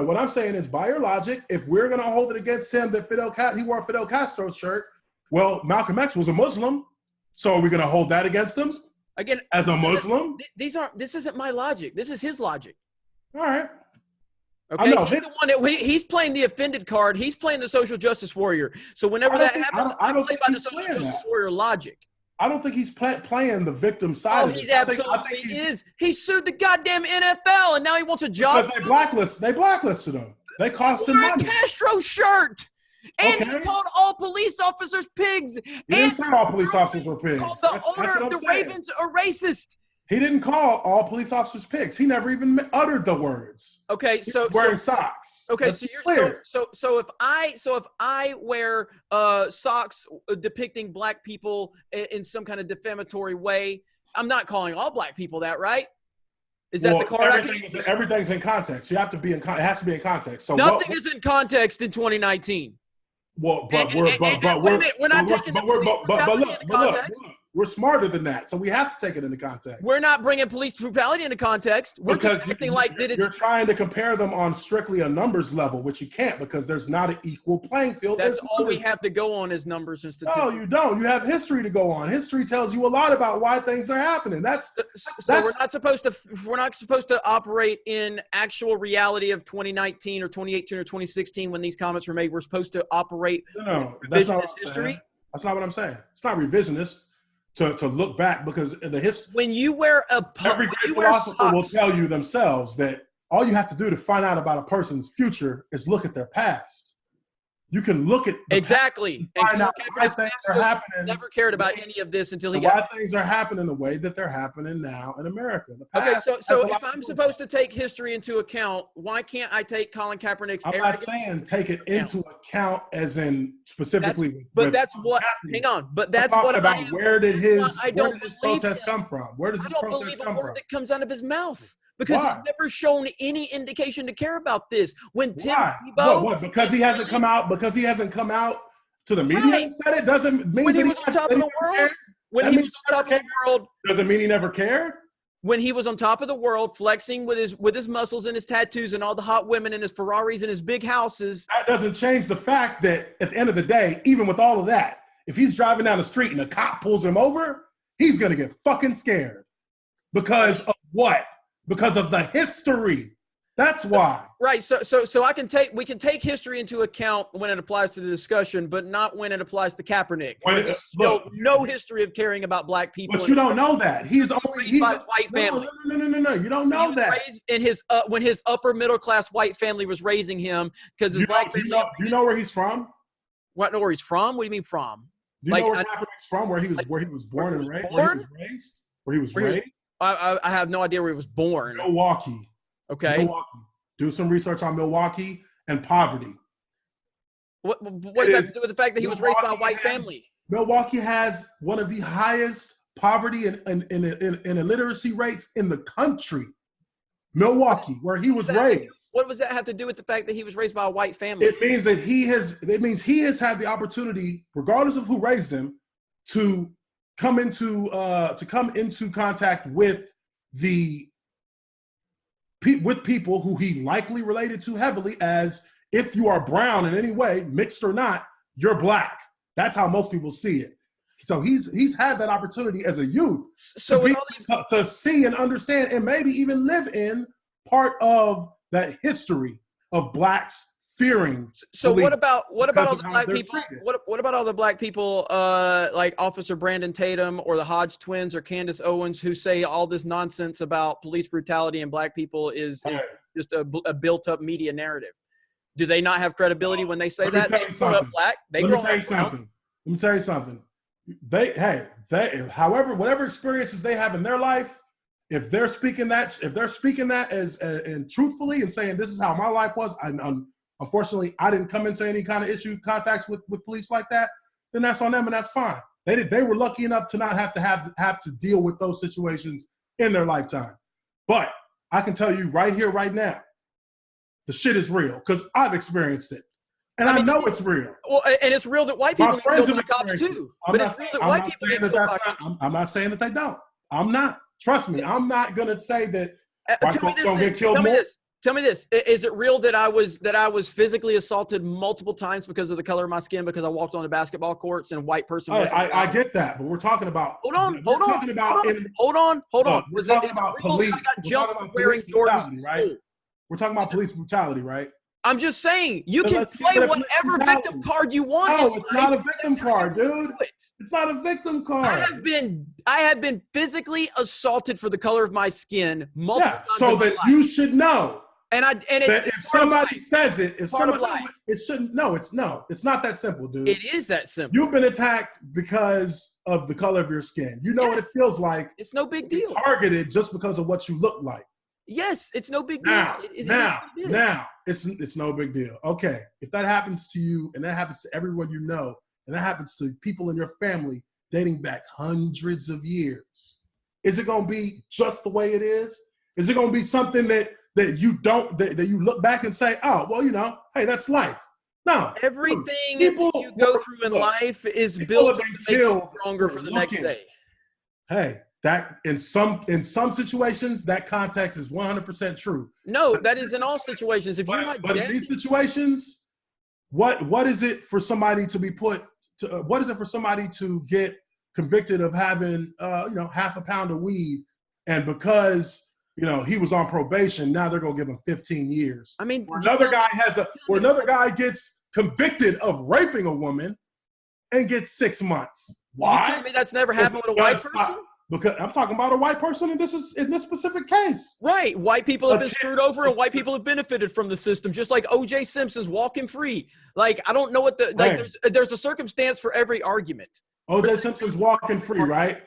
What I'm saying is, by your logic, if we're going to hold it against him that he wore a Fidel Castro shirt, well, Malcolm X was a Muslim. So are we going to hold that against him? Again, as a Muslim? This isn't my logic. This is his logic. All right. Okay, he's the one he's playing the offended card. He's playing the social justice warrior. So whenever that happens, I play by the social justice warrior logic. I don't think he's playing the victim side. Oh, he absolutely is. He sued the goddamn NFL, and now he wants a job. Because they blacklisted him. They cost him money. A Castro shirt. And he called all police officers pigs. He didn't say all police officers were pigs. The owner of the Ravens a racist. He didn't call all police officers pigs. He never even uttered the words. Okay, so wearing socks. Okay, that's so if I wear socks depicting black people in some kind of defamatory way, I'm not calling all black people that, right? Is that the card? Everything's in context. You have to be it has to be in context. So nothing is in context in 2019. Well, but we're not taking look, we're smarter than that, so we have to take it into context. We're not bringing police brutality into context. We're because you're trying to compare them on strictly a numbers level, which you can't because there's not an equal playing field. That's all we have to go on is numbers and statistics. No, you don't. You have history to go on. History tells you a lot about why things are happening. We're not supposed to operate in actual reality of 2019 or 2018 or 2016 when these comments were made. We're supposed to operate. No, that's not what I'm saying. That's not what I'm saying. It's not revisionist. To look back because in the history, when you wear every great philosopher will tell you themselves that all you have to do to find out about a person's future is look at their past. You can look at exactly and find out why things are happening. Never cared about any of this until why things are happening the way that they're happening now in America. Okay, so if I'm supposed to take history into account, why can't I take Colin Kaepernick's? I'm not saying take it into account as in specifically. That's what about. Where did his protest come from? Where does his protest come from? That comes out of his mouth. Because he's never shown any indication to care about this. When Tim Tebow, because he hasn't come out to the media and said it doesn't mean when he was on top of the world. When he was on top of the world, doesn't mean he never cared. When he was on top of the world, flexing with his muscles and his tattoos and all the hot women and his Ferraris and his big houses. That doesn't change the fact that at the end of the day, even with all of that, if he's driving down the street and a cop pulls him over, he's gonna get fucking scared because of what? Because of the history. That's why. Right. So we can take history into account when it applies to the discussion, but not when it applies to Kaepernick. No history of caring about black people. But you don't know that. He's white family. No. You don't know that. In his when his upper middle class white family was raising him because his black family. Do you know where he's from? What? Know where he's from? What do you mean from? Do you know where Kaepernick's from? Where he was born and raised? Where he was raised? I have no idea where he was born. Milwaukee. Okay. Milwaukee. Do some research on Milwaukee and poverty. What does that have to do with the fact that he was raised by a white family? Milwaukee has one of the highest poverty and illiteracy rates in the country. Milwaukee, where he was raised. What does that have to do with the fact that he was raised by a white family? It means that he has had the opportunity, regardless of who raised him, to come into contact with people who he likely related to heavily as if you are brown in any way, mixed or not, you're black. That's how most people see it. So he's had that opportunity as a youth to see and understand and maybe even live in part of that history of blacks fearing. So what about all the black people? What about all the black people like Officer Brandon Tatum or the Hodge twins or Candace Owens who say all this nonsense about police brutality and black people is just a built-up media narrative? Do they not have credibility when they say that? They grow up black. Let me tell you something. Whatever experiences they have in their life, if they're speaking that as and truthfully and saying this is how my life was, unfortunately, I didn't come into any kind of contacts with police like that, then that's on them and that's fine. They were lucky enough to not have to deal with those situations in their lifetime. But I can tell you right here, right now, the shit is real because I've experienced it. And I know it's real. Well, and it's real that white people get killed by cops too. But it's real that white people get killed by cops. I'm not saying that they don't. I'm not. Trust me, I'm not gonna say that white folks don't get killed Tell me more. this. Tell me this. Is it real that I was physically assaulted multiple times because of the color of my skin because I walked on the basketball courts and a white person wasn't I get that, but we're talking about. Hold on. We're talking about. We're talking about police. We're talking about wearing Jordans, right? We're talking about police brutality, right? I'm just saying you So can let's play keep it at whatever police victim card you want. No, it's not a victim card, dude. It's not a victim card. I have been physically assaulted for the color of my skin multiple times. So that you should know. And that if somebody says it, if part of somebody, life. it shouldn't. No, it's not that simple, dude. It is that simple. You've been attacked because of the color of your skin. You know what it feels like. It's no big deal. Targeted just because of what you look like. Yes, it's no big deal. Now, it's no big deal. Okay, if that happens to you, and that happens to everyone you know, and that happens to people in your family dating back hundreds of years, is it going to be just the way it is? Is it going to be something that you don't that you look back and say, oh, well, you know, hey, that's life? No. Everything you go through in life is built to make you stronger for the next day. Hey, that in some situations, that context is 100% true. No, that is in all situations. If you're not but in these situations, what is it for somebody to be put? What is it for somebody to get convicted of having half a pound of weed, and because he was on probation, now they're gonna give him 15 years. I mean, another guy gets convicted of raping a woman and gets 6 months. Why? You tell me that's never happened with a white person? Because I'm talking about a white person, and this is in this specific case. Right. White people have been screwed over, and white people have benefited from the system, just like O.J. Simpson's walking free. Like, I don't know what there's a circumstance for every argument. O.J. Simpson's walking free, right?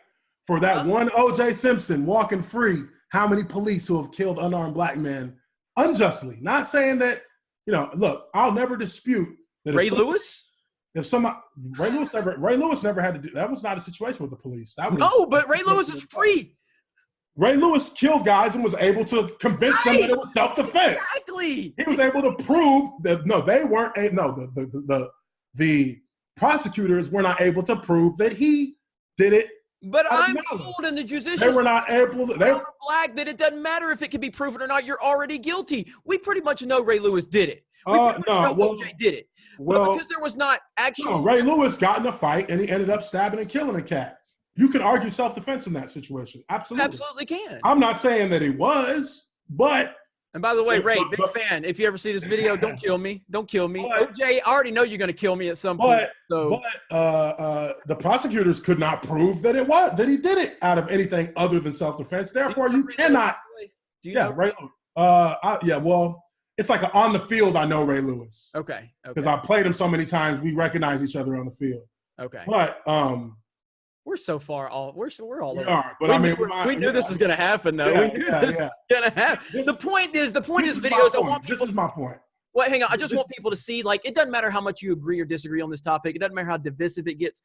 For that one O.J. Simpson walking free, how many police who have killed unarmed black men unjustly? Not saying that, look, I'll never dispute that. Ray Lewis never had to do that. Was not a situation with the police. But Ray Lewis is free. Ray Lewis killed guys and was able to convince them that it was self-defense. Exactly. He was able to prove that the prosecutors were not able to prove that he did it. But I'm told in the judicial they were not able to. They were black that it doesn't matter if it can be proven or not. You're already guilty. We pretty much know Ray Lewis did it. We pretty much know OJ did it. Well, because there was not actual. No, Ray Lewis got in a fight and he ended up stabbing and killing a cat. You can argue self-defense in that situation. Absolutely. Absolutely can. I'm not saying that he was, but. And by the way, Ray, big fan. If you ever see this video, don't kill me. Don't kill me. OJ, I already know you're going to kill me at some point. But the prosecutors could not prove that he did it out of anything other than self-defense. Therefore, you cannot. Do you know? Ray. Well, it's like on the field. I know Ray Lewis. Okay. Because I played him so many times, we recognize each other on the field. Okay. But we're so far all we're all we over. Are, but we knew this was going to happen, though. We knew this was going to happen. The point is videos. I want people. This is my point. Well, hang on. I just want people to see, like, it doesn't matter how much you agree or disagree on this topic. It doesn't matter how divisive it gets.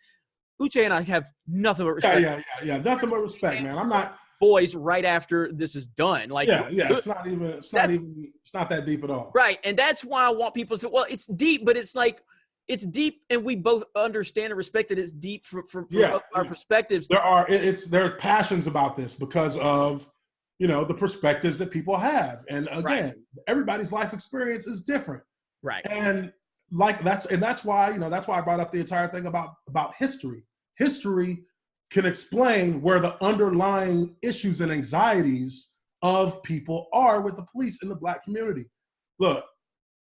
Uche and I have nothing but respect. Yeah. Nothing but respect, man. I'm not boys right after this is done. Like, it's not that deep at all. Right, and that's why I want people to say, well, it's deep, but it's like. It's deep, and we both understand and respect that it's deep from both our perspectives. There are passions about this because of the perspectives that people have, and again, everybody's life experience is different. Right, and that's why I brought up the entire thing about history. History can explain where the underlying issues and anxieties of people are with the police in the black community. Look,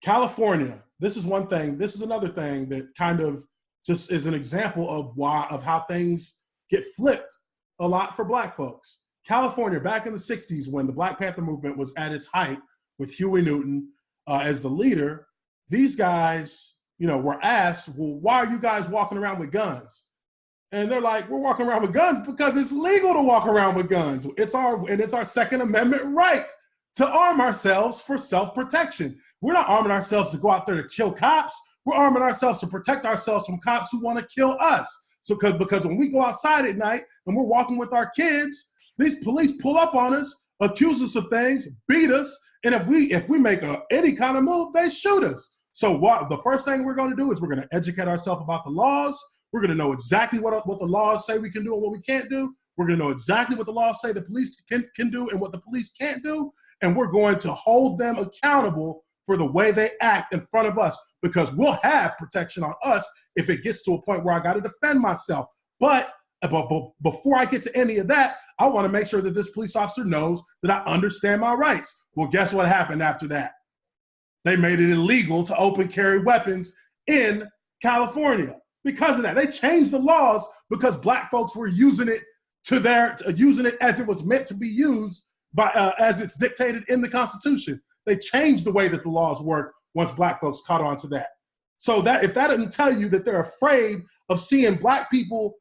California. This is one thing. This is another thing that kind of just is an example of how things get flipped a lot for black folks. California, back in the 60s, when the Black Panther movement was at its height with Huey Newton as the leader, these guys, were asked, well, why are you guys walking around with guns? And they're like, we're walking around with guns because it's legal to walk around with guns. It's our Second Amendment right to arm ourselves for self-protection. We're not arming ourselves to go out there to kill cops. We're arming ourselves to protect ourselves from cops who want to kill us. So because when we go outside at night and we're walking with our kids, these police pull up on us, accuse us of things, beat us, and if we make any kind of move, they shoot us. So the first thing we're going to do is we're going to educate ourselves about the laws. We're going to know exactly what the laws say we can do and what we can't do. We're going to know exactly what the laws say the police can do and what the police can't do. And we're going to hold them accountable for the way they act in front of us, because we'll have protection on us if it gets to a point where I got to defend myself. But before I get to any of that, I want to make sure that this police officer knows that I understand my rights. Well, guess what happened after that? They made it illegal to open carry weapons in California because of that. They changed the laws because black folks were using it using it as it was meant to be used by as it's dictated in the Constitution. They changed the way that the laws work once black folks caught on to that. So that if that doesn't tell you that they're afraid of seeing black people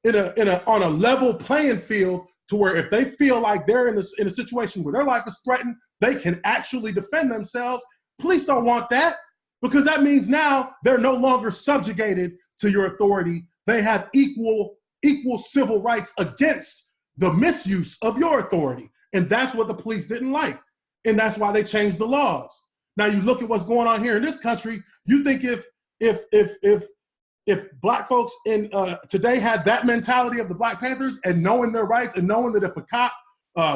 on a level playing field, to where if they feel like they're in a situation where their life is threatened, they can actually defend themselves. Police don't want that, because that means now they're no longer subjugated to your authority. They have equal civil rights against the misuse of your authority. And that's what the police didn't like. And that's why they changed the laws. Now you look at what's going on here in this country, you think if black folks in today had that mentality of the Black Panthers and knowing their rights and knowing that if a cop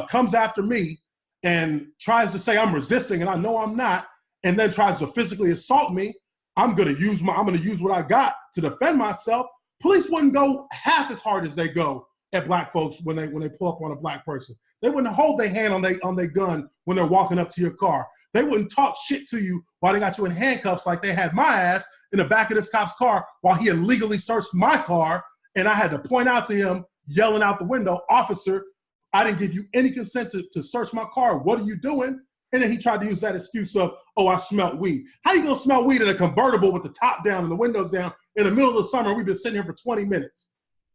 comes after me and tries to say I'm resisting and I know I'm not, and then tries to physically assault me, I'm gonna use what I got to defend myself. Police wouldn't go half as hard as they go at black folks when they pull up on a black person. They wouldn't hold their hand on their gun when they're walking up to your car. They wouldn't talk shit to you while they got you in handcuffs like they had my ass in the back of this cop's car while he illegally searched my car, and I had to point out to him, yelling out the window, "Officer, I didn't give you any consent to search my car. What are you doing?" And then he tried to use that excuse of, "Oh, I smelled weed." How you gonna smell weed in a convertible with the top down and the windows down in the middle of the summer? We've been sitting here for 20 minutes,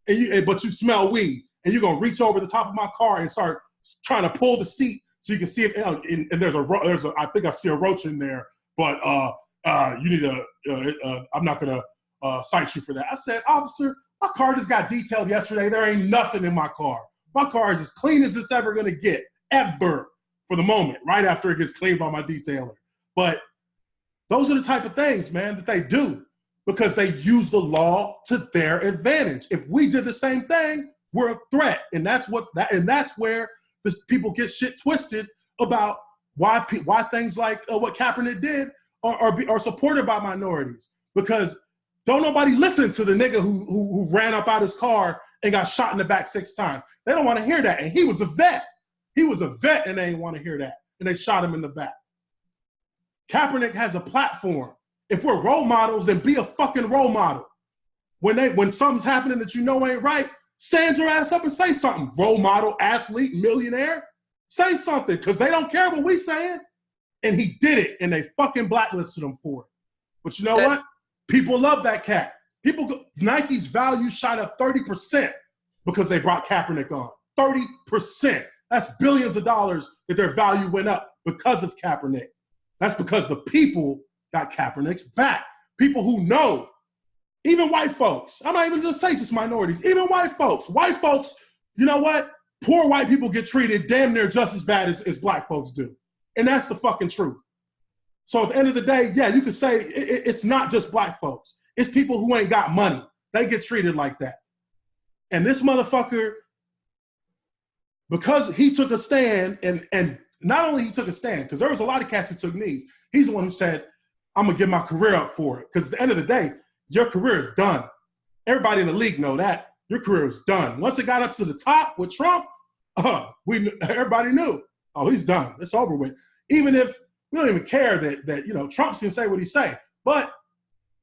but you smell weed, and you're gonna reach over the top of my car and start trying to pull the seat so you can see if and there's a I think I see a roach in there, but you need I'm not gonna cite you for that. I said, "Officer, my car just got detailed yesterday. There ain't nothing in my car. My car is as clean as it's ever gonna get, ever." For the moment, right after it gets cleaned by my detailer. But those are the type of things, man, that they do because they use the law to their advantage. If we did the same thing, we're a threat. And that's where people get shit twisted about why things like what Kaepernick did are supported by minorities. Because don't nobody listen to the nigga who ran up out his car and got shot in the back 6 times. They don't want to hear that. And he was a vet. He was a vet and they didn't want to hear that. And they shot him in the back. Kaepernick has a platform. If we're role models, then be a fucking role model. When something's happening that you know ain't right, stand your ass up and say something. Role model, athlete, millionaire, say something, because they don't care what we saying. And he did it, and they fucking blacklisted him for it. But you know what? People love that cat. Nike's value shot up 30% because they brought Kaepernick on. 30%. That's billions of dollars that their value went up because of Kaepernick. That's because the people got Kaepernick's back. People who know, even white folks. I'm not even gonna say just minorities, even white folks. White folks, you know what? Poor white people get treated damn near just as bad as black folks do. And that's the fucking truth. So at the end of the day, yeah, you could say it's not just black folks. It's people who ain't got money. They get treated like that. And this motherfucker, because he took a stand, and not only he took a stand, because there was a lot of cats who took knees. He's the one who said, "I'm gonna give my career up for it." Because at the end of the day, your career is done. Everybody in the league know that. Your career is done. Once it got up to the top with Trump, everybody knew, oh, he's done. It's over with. Even if we don't even care that Trump's gonna say what he say. But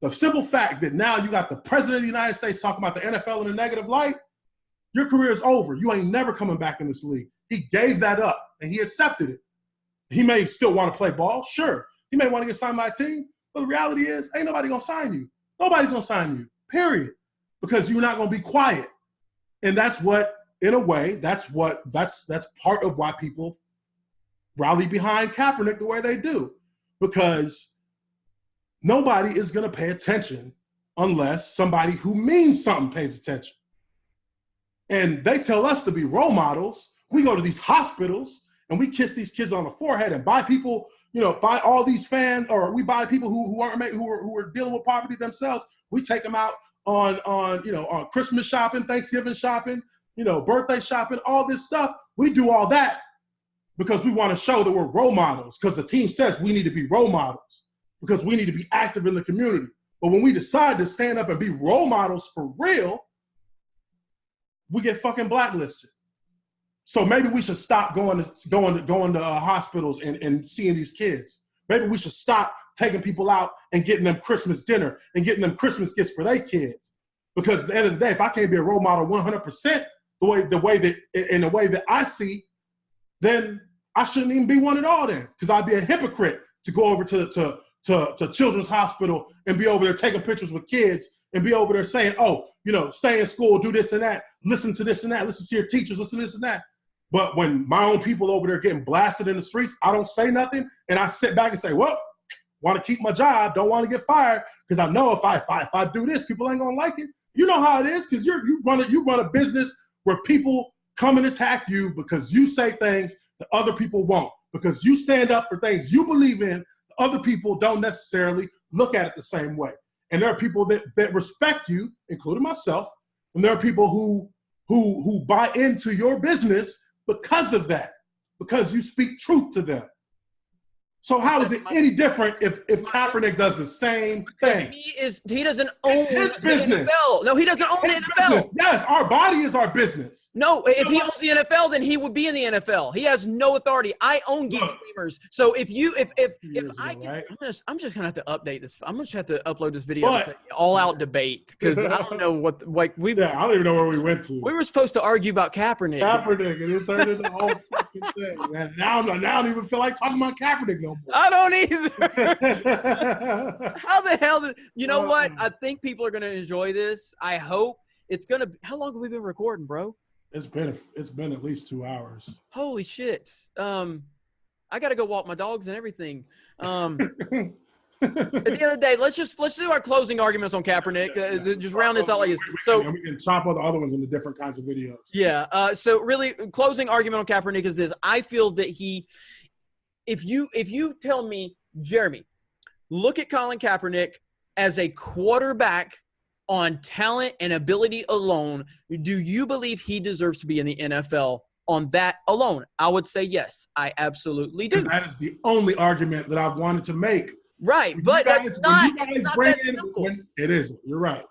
the simple fact that now you got the president of the United States talking about the NFL in a negative light, your career is over. You ain't never coming back in this league. He gave that up and he accepted it. He may still want to play ball, sure. He may want to get signed by a team, but the reality is, ain't nobody gonna sign you. Nobody's gonna sign you, period. Because you're not gonna be quiet. And that's what, in a way, that's part of why people rally behind Kaepernick the way they do. Because nobody is gonna pay attention unless somebody who means something pays attention. And they tell us to be role models. We go to these hospitals and we kiss these kids on the forehead and buy people, buy all these fans, or we buy people who are dealing with poverty themselves. We take them out on Christmas shopping, Thanksgiving shopping. birthday shopping, all this stuff. We do all that because we want to show that we're role models, because the team says we need to be role models, because we need to be active in the community. But when we decide to stand up and be role models for real, we get fucking blacklisted. So maybe we should stop going to hospitals and seeing these kids. Maybe we should stop taking people out and getting them Christmas dinner and getting them Christmas gifts for their kids. Because at the end of the day, if I can't be a role model 100% the way that I see, then I shouldn't even be one at all then. Because I'd be a hypocrite to go over to Children's Hospital and be over there taking pictures with kids and be over there saying, oh, stay in school, do this and that, listen to this and that, listen to your teachers, listen to this and that. But when my own people over there getting blasted in the streets, I don't say nothing, and I sit back and say, well, want to keep my job, don't want to get fired, because I know if I do this, people ain't gonna like it. You know how it is, because you run a business where people come and attack you because you say things that other people won't, because you stand up for things you believe in. Other people don't necessarily look at it the same way, and there are people that respect you, including myself, and there are people who buy into your business because of that, because you speak truth to them. So how is it any different if Kaepernick does the same thing? He doesn't own his business. The NFL. No, he doesn't own the NFL. Business. Yes, our body is our business. No, if he owns the NFL, then he would be in the NFL. He has no authority. I own Geek Streamers. So if I get, right? I'm just gonna have to update this. I'm just have to upload this video. And say, all out debate, because I don't know what I don't even know where we went to. We were supposed to argue about Kaepernick. And it turned into the whole fucking thing. And now I don't even feel like talking about Kaepernick no more. I don't either. How the hell you know what? I think people are gonna enjoy this. I hope it's gonna. How long have we been recording, bro? It's been at least 2 hours. Holy shit. I gotta go walk my dogs and everything. At the end of the day, let's do our closing arguments on Kaepernick. Just round this out like this. So we can chop all the other ones into different kinds of videos. Yeah. So really, closing argument on Kaepernick is this: I feel that if you tell me, Jeremy, look at Colin Kaepernick as a quarterback on talent and ability alone, do you believe he deserves to be in the NFL on that alone? I would say yes. I absolutely do. And that is the only argument that I've wanted to make. Right, but it's not that simple. It isn't. You're right.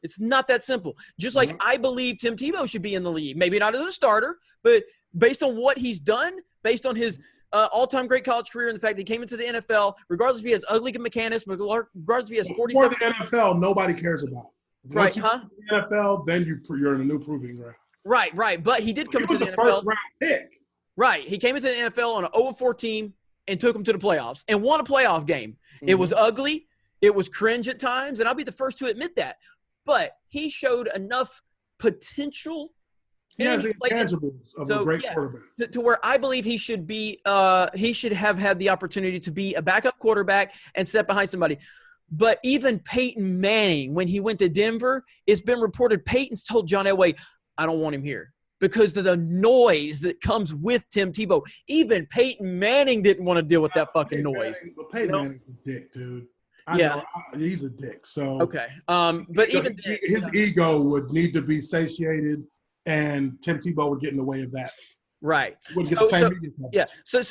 It's not that simple. Just like I believe Tim Tebow should be in the league. Maybe not as a starter, but based on what he's done, based on his all-time great college career and the fact that he came into the NFL, regardless if he has ugly mechanics, regardless if he has 47. For the NFL, nobody cares about. Right, huh? The NFL, then you're in a new proving ground. Right. But he did come into the NFL. First round pick. Right. He came into the NFL on an 0-4 team and took him to the playoffs and won a playoff game. Mm-hmm. It was ugly. It was cringe at times, and I'll be the first to admit that. But he showed enough potential. He has the intangibles of a great quarterback. To where I believe he should be he should have had the opportunity to be a backup quarterback and set behind somebody. But even Peyton Manning, when he went to Denver, it's been reported Peyton's told John Elway, I don't want him here because of the noise that comes with Tim Tebow. Even Peyton Manning didn't want to deal with that fucking noise. Peyton Manning's a dick, dude. I know, he's a dick. So okay. But even his ego would need to be satiated, and Tim Tebow would get in the way of that. Right. So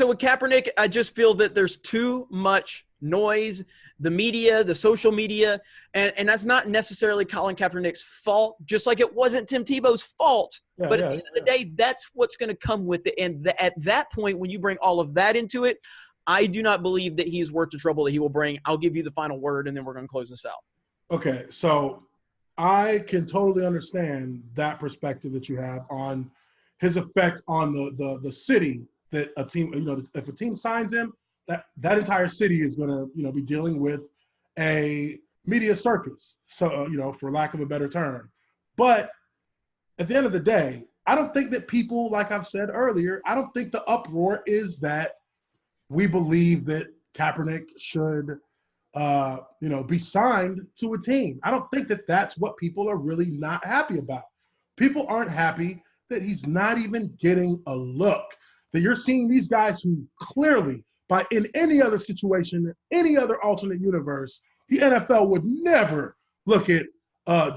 with Kaepernick, I just feel that there's too much noise, the media, the social media, and that's not necessarily Colin Kaepernick's fault, just like it wasn't Tim Tebow's fault. But at the end of the day, that's what's going to come with it. And at that point, when you bring all of that into it, I do not believe that he's worth the trouble that he will bring. I'll give you the final word, and then we're going to close this out. Okay, so I can totally understand that perspective that you have on his effect on the city that a team, if a team signs him, that entire city is going to, be dealing with a media circus. So, for lack of a better term. But at the end of the day, I don't think that people, like I've said earlier, I don't think the uproar is that we believe that Kaepernick should, be signed to a team. I don't think that that's what people are really not happy about. People aren't happy that he's not even getting a look. That you're seeing these guys who clearly, in any other situation, any other alternate universe, the NFL would never look at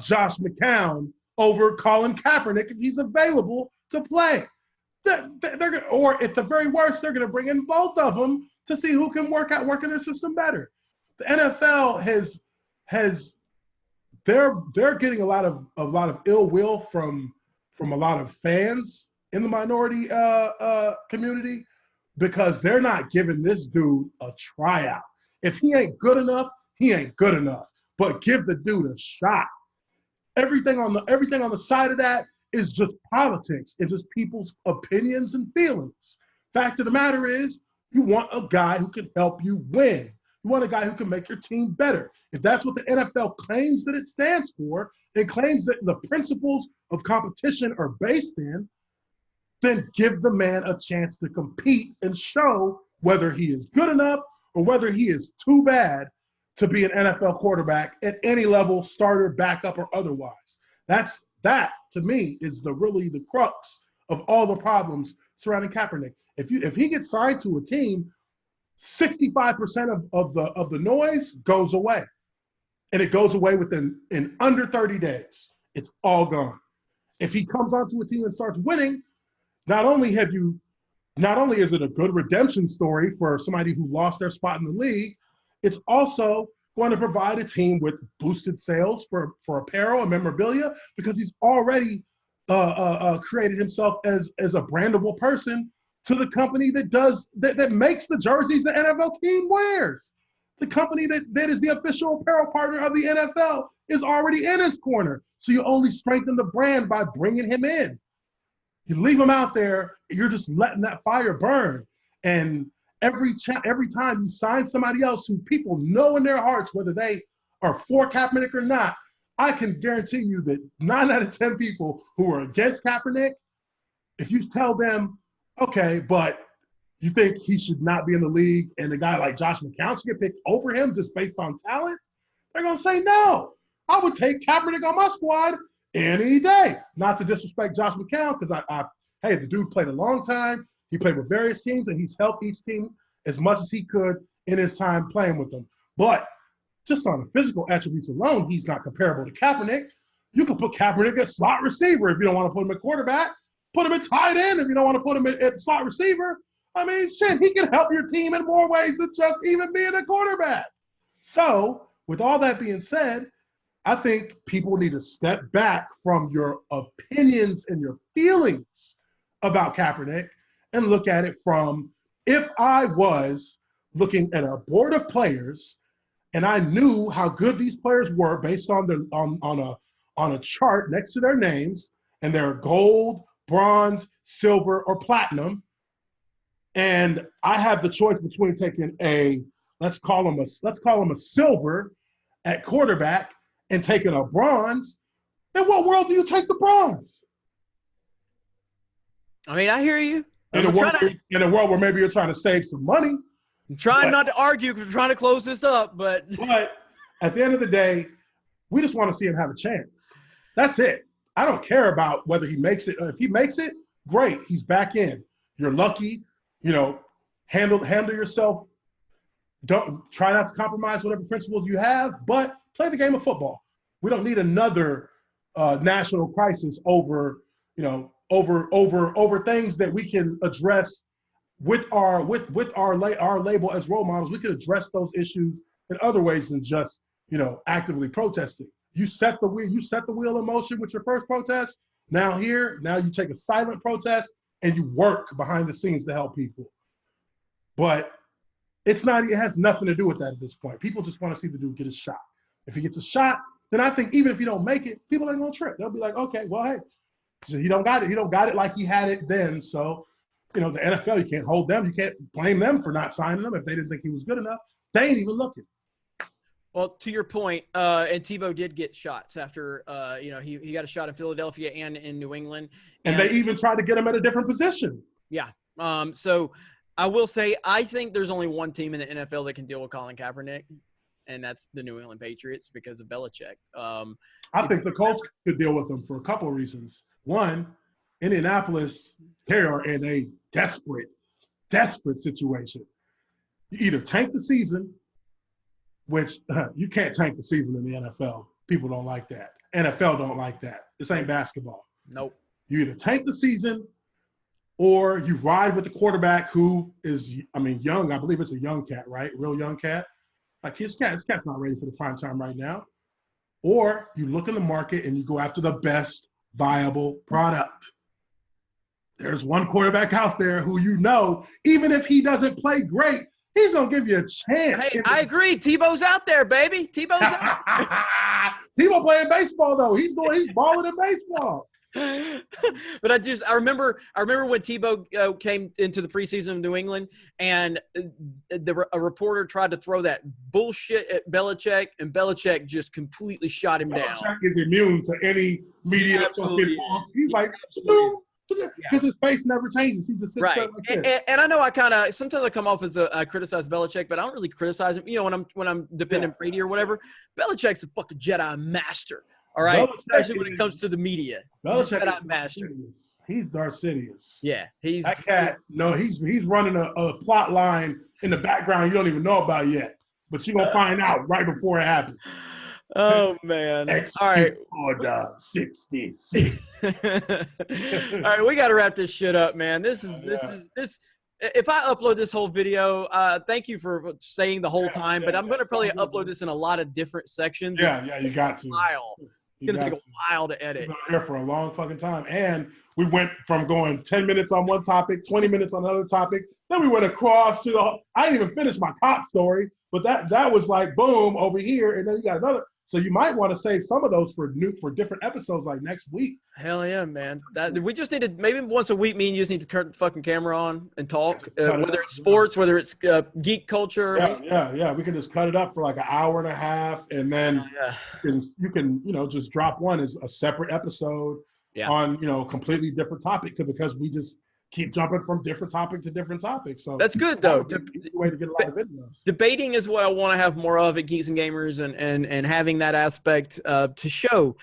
Josh McCown over Colin Kaepernick if he's available to play. Or at the very worst, they're going to bring in both of them to see who can work in the system better. The NFL they're getting a lot of ill will from a lot of fans in the minority community because they're not giving this dude a tryout. If he ain't good enough, he ain't good enough. But give the dude a shot. Everything on the side of that is just politics and just people's opinions and feelings. Fact of the matter is, you want a guy who can help you win. You want a guy who can make your team better. If that's what the NFL claims that it stands for, and claims that the principles of competition are based in, then give the man a chance to compete and show whether he is good enough or whether he is too bad to be an NFL quarterback at any level, starter, backup, or otherwise. That to me is the crux of all the problems surrounding Kaepernick. If he gets signed to a team, 65% of the noise goes away, and it goes away in under 30 days. It's all gone. If he comes onto a team and starts winning, not only is it a good redemption story for somebody who lost their spot in the league, it's also going to provide a team with boosted sales for apparel and memorabilia because he's already created himself as a brandable person to the company that makes the jerseys the NFL team wears. The company that is the official apparel partner of the NFL is already in his corner. So you only strengthen the brand by bringing him in. You leave him out there, you're just letting that fire burn. And every time you sign somebody else who people know in their hearts whether they are for Kaepernick or not, I can guarantee you that 9 out of 10 people who are against Kaepernick, if you tell them, okay, but you think he should not be in the league and a guy like Josh McCown should get picked over him just based on talent, they're going to say no. I would take Kaepernick on my squad any day. Not to disrespect Josh McCown, because hey, the dude played a long time. He played with various teams, and he's helped each team as much as he could in his time playing with them. But just on the physical attributes alone, he's not comparable to Kaepernick. You can put Kaepernick at slot receiver if you don't want to put him at quarterback. Put him at tight end if you don't want to put him at slot receiver. I mean, shit, he can help your team in more ways than just even being a quarterback. So, with all that being said, I think people need to step back from your opinions and your feelings about Kaepernick and look at it from, if I was looking at a board of players and I knew how good these players were based on a chart next to their names, and they're gold, bronze, silver, or platinum, and I have the choice between taking let's call him a silver at quarterback and taking a bronze, in what world do you take the bronze? I mean, I hear you. In a world where maybe you're trying to save some money. I'm trying not to argue because we're trying to close this up, but at the end of the day, we just want to see him have a chance. That's it. I don't care about whether he makes it. If he makes it, great. He's back in. You're lucky. Handle yourself. Don't try not to compromise whatever principles you have, but play the game of football. We don't need another national crisis over things that we can address with our label as role models. We could address those issues in other ways than just actively protesting. You set the wheel in motion with your first protest. Now you take a silent protest and you work behind the scenes to help people. But it has nothing to do with that at this point. People just want to see the dude get a shot. If he gets a shot, then I think even if he don't make it, people ain't gonna trip. They'll be like, okay, well, hey, so he don't got it. He don't got it like he had it then. So, the NFL, you can't hold them. You can't blame them for not signing him if they didn't think he was good enough. They ain't even looking. Well, to your point, and Tebow did get shots after, he got a shot in Philadelphia and in New England. And they even tried to get him at a different position. Yeah. So I will say, I think there's only one team in the NFL that can deal with Colin Kaepernick, and that's the New England Patriots because of Belichick. I think the Colts could deal with them for a couple of reasons. One, Indianapolis, they are in a desperate situation. You either tank the season, which you can't tank the season in the NFL. People don't like that. NFL don't like that. This ain't basketball. Nope. You either tank the season or you ride with the quarterback who is, young. I believe it's a young cat, right? Real young cat. Like this cat's not ready for the prime time right now. Or you look in the market and you go after the best viable product. There's one quarterback out there who even if he doesn't play great, he's going to give you a chance. Hey, I agree. Tebow's out there, baby. Tebow's out there. Tebow playing baseball, though. He's balling in baseball. But I remember when Tebow came into the preseason of New England, and a reporter tried to throw that bullshit at Belichick, and Belichick just completely shot him down. Belichick is immune to any media fucking false. He's like, because his face never changes. He just sits there like this. And I know sometimes I come off as I criticize Belichick, but I don't really criticize him. When I'm defending Brady or whatever, Belichick's a fucking Jedi master. All right, especially when it comes to the media. Belichick is master. He's Darth Sidious. Yeah, he's that cat. No, he's running a plot line in the background you don't even know about yet, but you're gonna find out right before it happens. Oh man! All right, order 66. All right, we got to wrap this shit up, man. This is. If I upload this whole video, thank you for staying the whole time. But I'm gonna probably upload this in a lot of different sections. Yeah, you got to. It's gonna take a while to edit. We've been here for a long fucking time, and we went from going 10 minutes on one topic, 20 minutes on another topic. Then we went across to I didn't even finish my cop story, but that was like boom over here, and then you got another. So you might want to save some of those for different episodes like next week. Hell yeah, man. We just need to, maybe once a week, me and you just need to turn the fucking camera on and talk, whether it's sports, whether it's geek culture. Yeah. We can just cut it up for like an hour and a half, and then you can just drop one as a separate episode on, completely different topic because we just keep jumping from different topic to different topic. So that's good though. Way to get a lot of videos. Debating is what I want to have more of at Geeks and Gamers, and having that aspect to show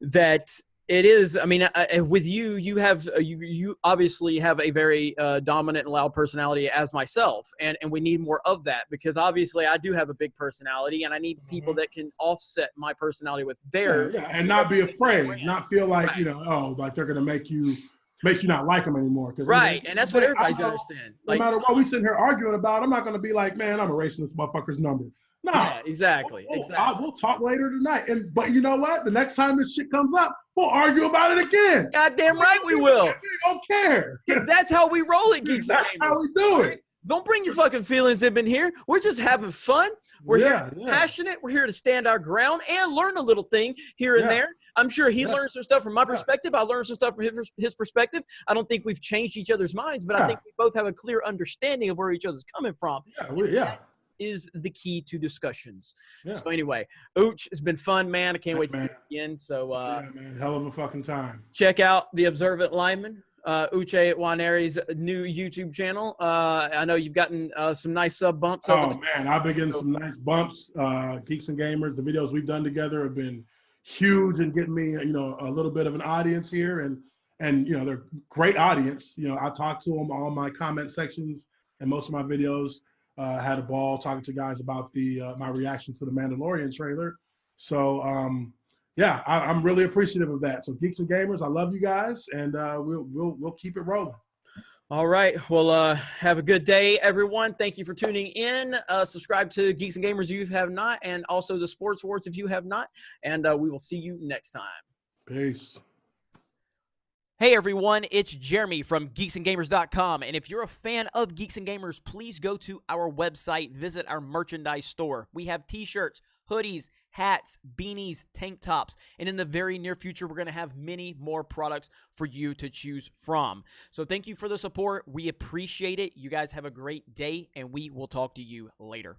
that it is. I mean, with you have you obviously have a very dominant and loud personality as myself, and we need more of that because obviously I do have a big personality, and I need people that can offset my personality with theirs. And not be afraid, not feel like like they're gonna make you not like them anymore. And that's what everybody's got to understand. No matter what we sitting here arguing about, I'm not going to be like, man, I'm erasing this motherfucker's number. No. Yeah, exactly. We'll talk later tonight. But you know what? The next time this shit comes up, we'll argue about it again. Goddamn right we will. We don't care. That's how we roll it, Geeks and Gamers. That's how we do it. Don't bring your fucking feelings in here. We're just having fun. We're here passionate. We're here to stand our ground and learn a little thing here and there. I'm sure he learned some stuff from my perspective. I learned some stuff from his perspective. I don't think we've changed each other's minds, but I think we both have a clear understanding of where each other's coming from. That is the key to discussions. So anyway, Ooch, it's been fun, man. I can't wait to do it again. So man, hell of a fucking time. Check out The Observant Lineman. Uche Waneri's new YouTube channel. I know you've gotten some nice sub bumps. Man, I've been getting some nice bumps. Geeks and Gamers, the videos we've done together have been huge and getting me, a little bit of an audience here, and they're great audience. I talk to them on my comment sections and most of my videos. Had a ball talking to guys about my reaction to the Mandalorian trailer. So I'm really appreciative of that. So Geeks and Gamers, I love you guys, and we'll keep it rolling. All right. Well, have a good day, everyone. Thank you for tuning in. Subscribe to Geeks and Gamers if you have not, and also the Sports Wars if you have not. And we will see you next time. Peace. Hey everyone, it's Jeremy from geeksandgamers.com, and if you're a fan of Geeks and Gamers, please go to our website, visit our merchandise store. We have t-shirts, hoodies, hats, beanies, tank tops, and in the very near future, we're going to have many more products for you to choose from. So thank you for the support. We appreciate it. You guys have a great day, and we will talk to you later.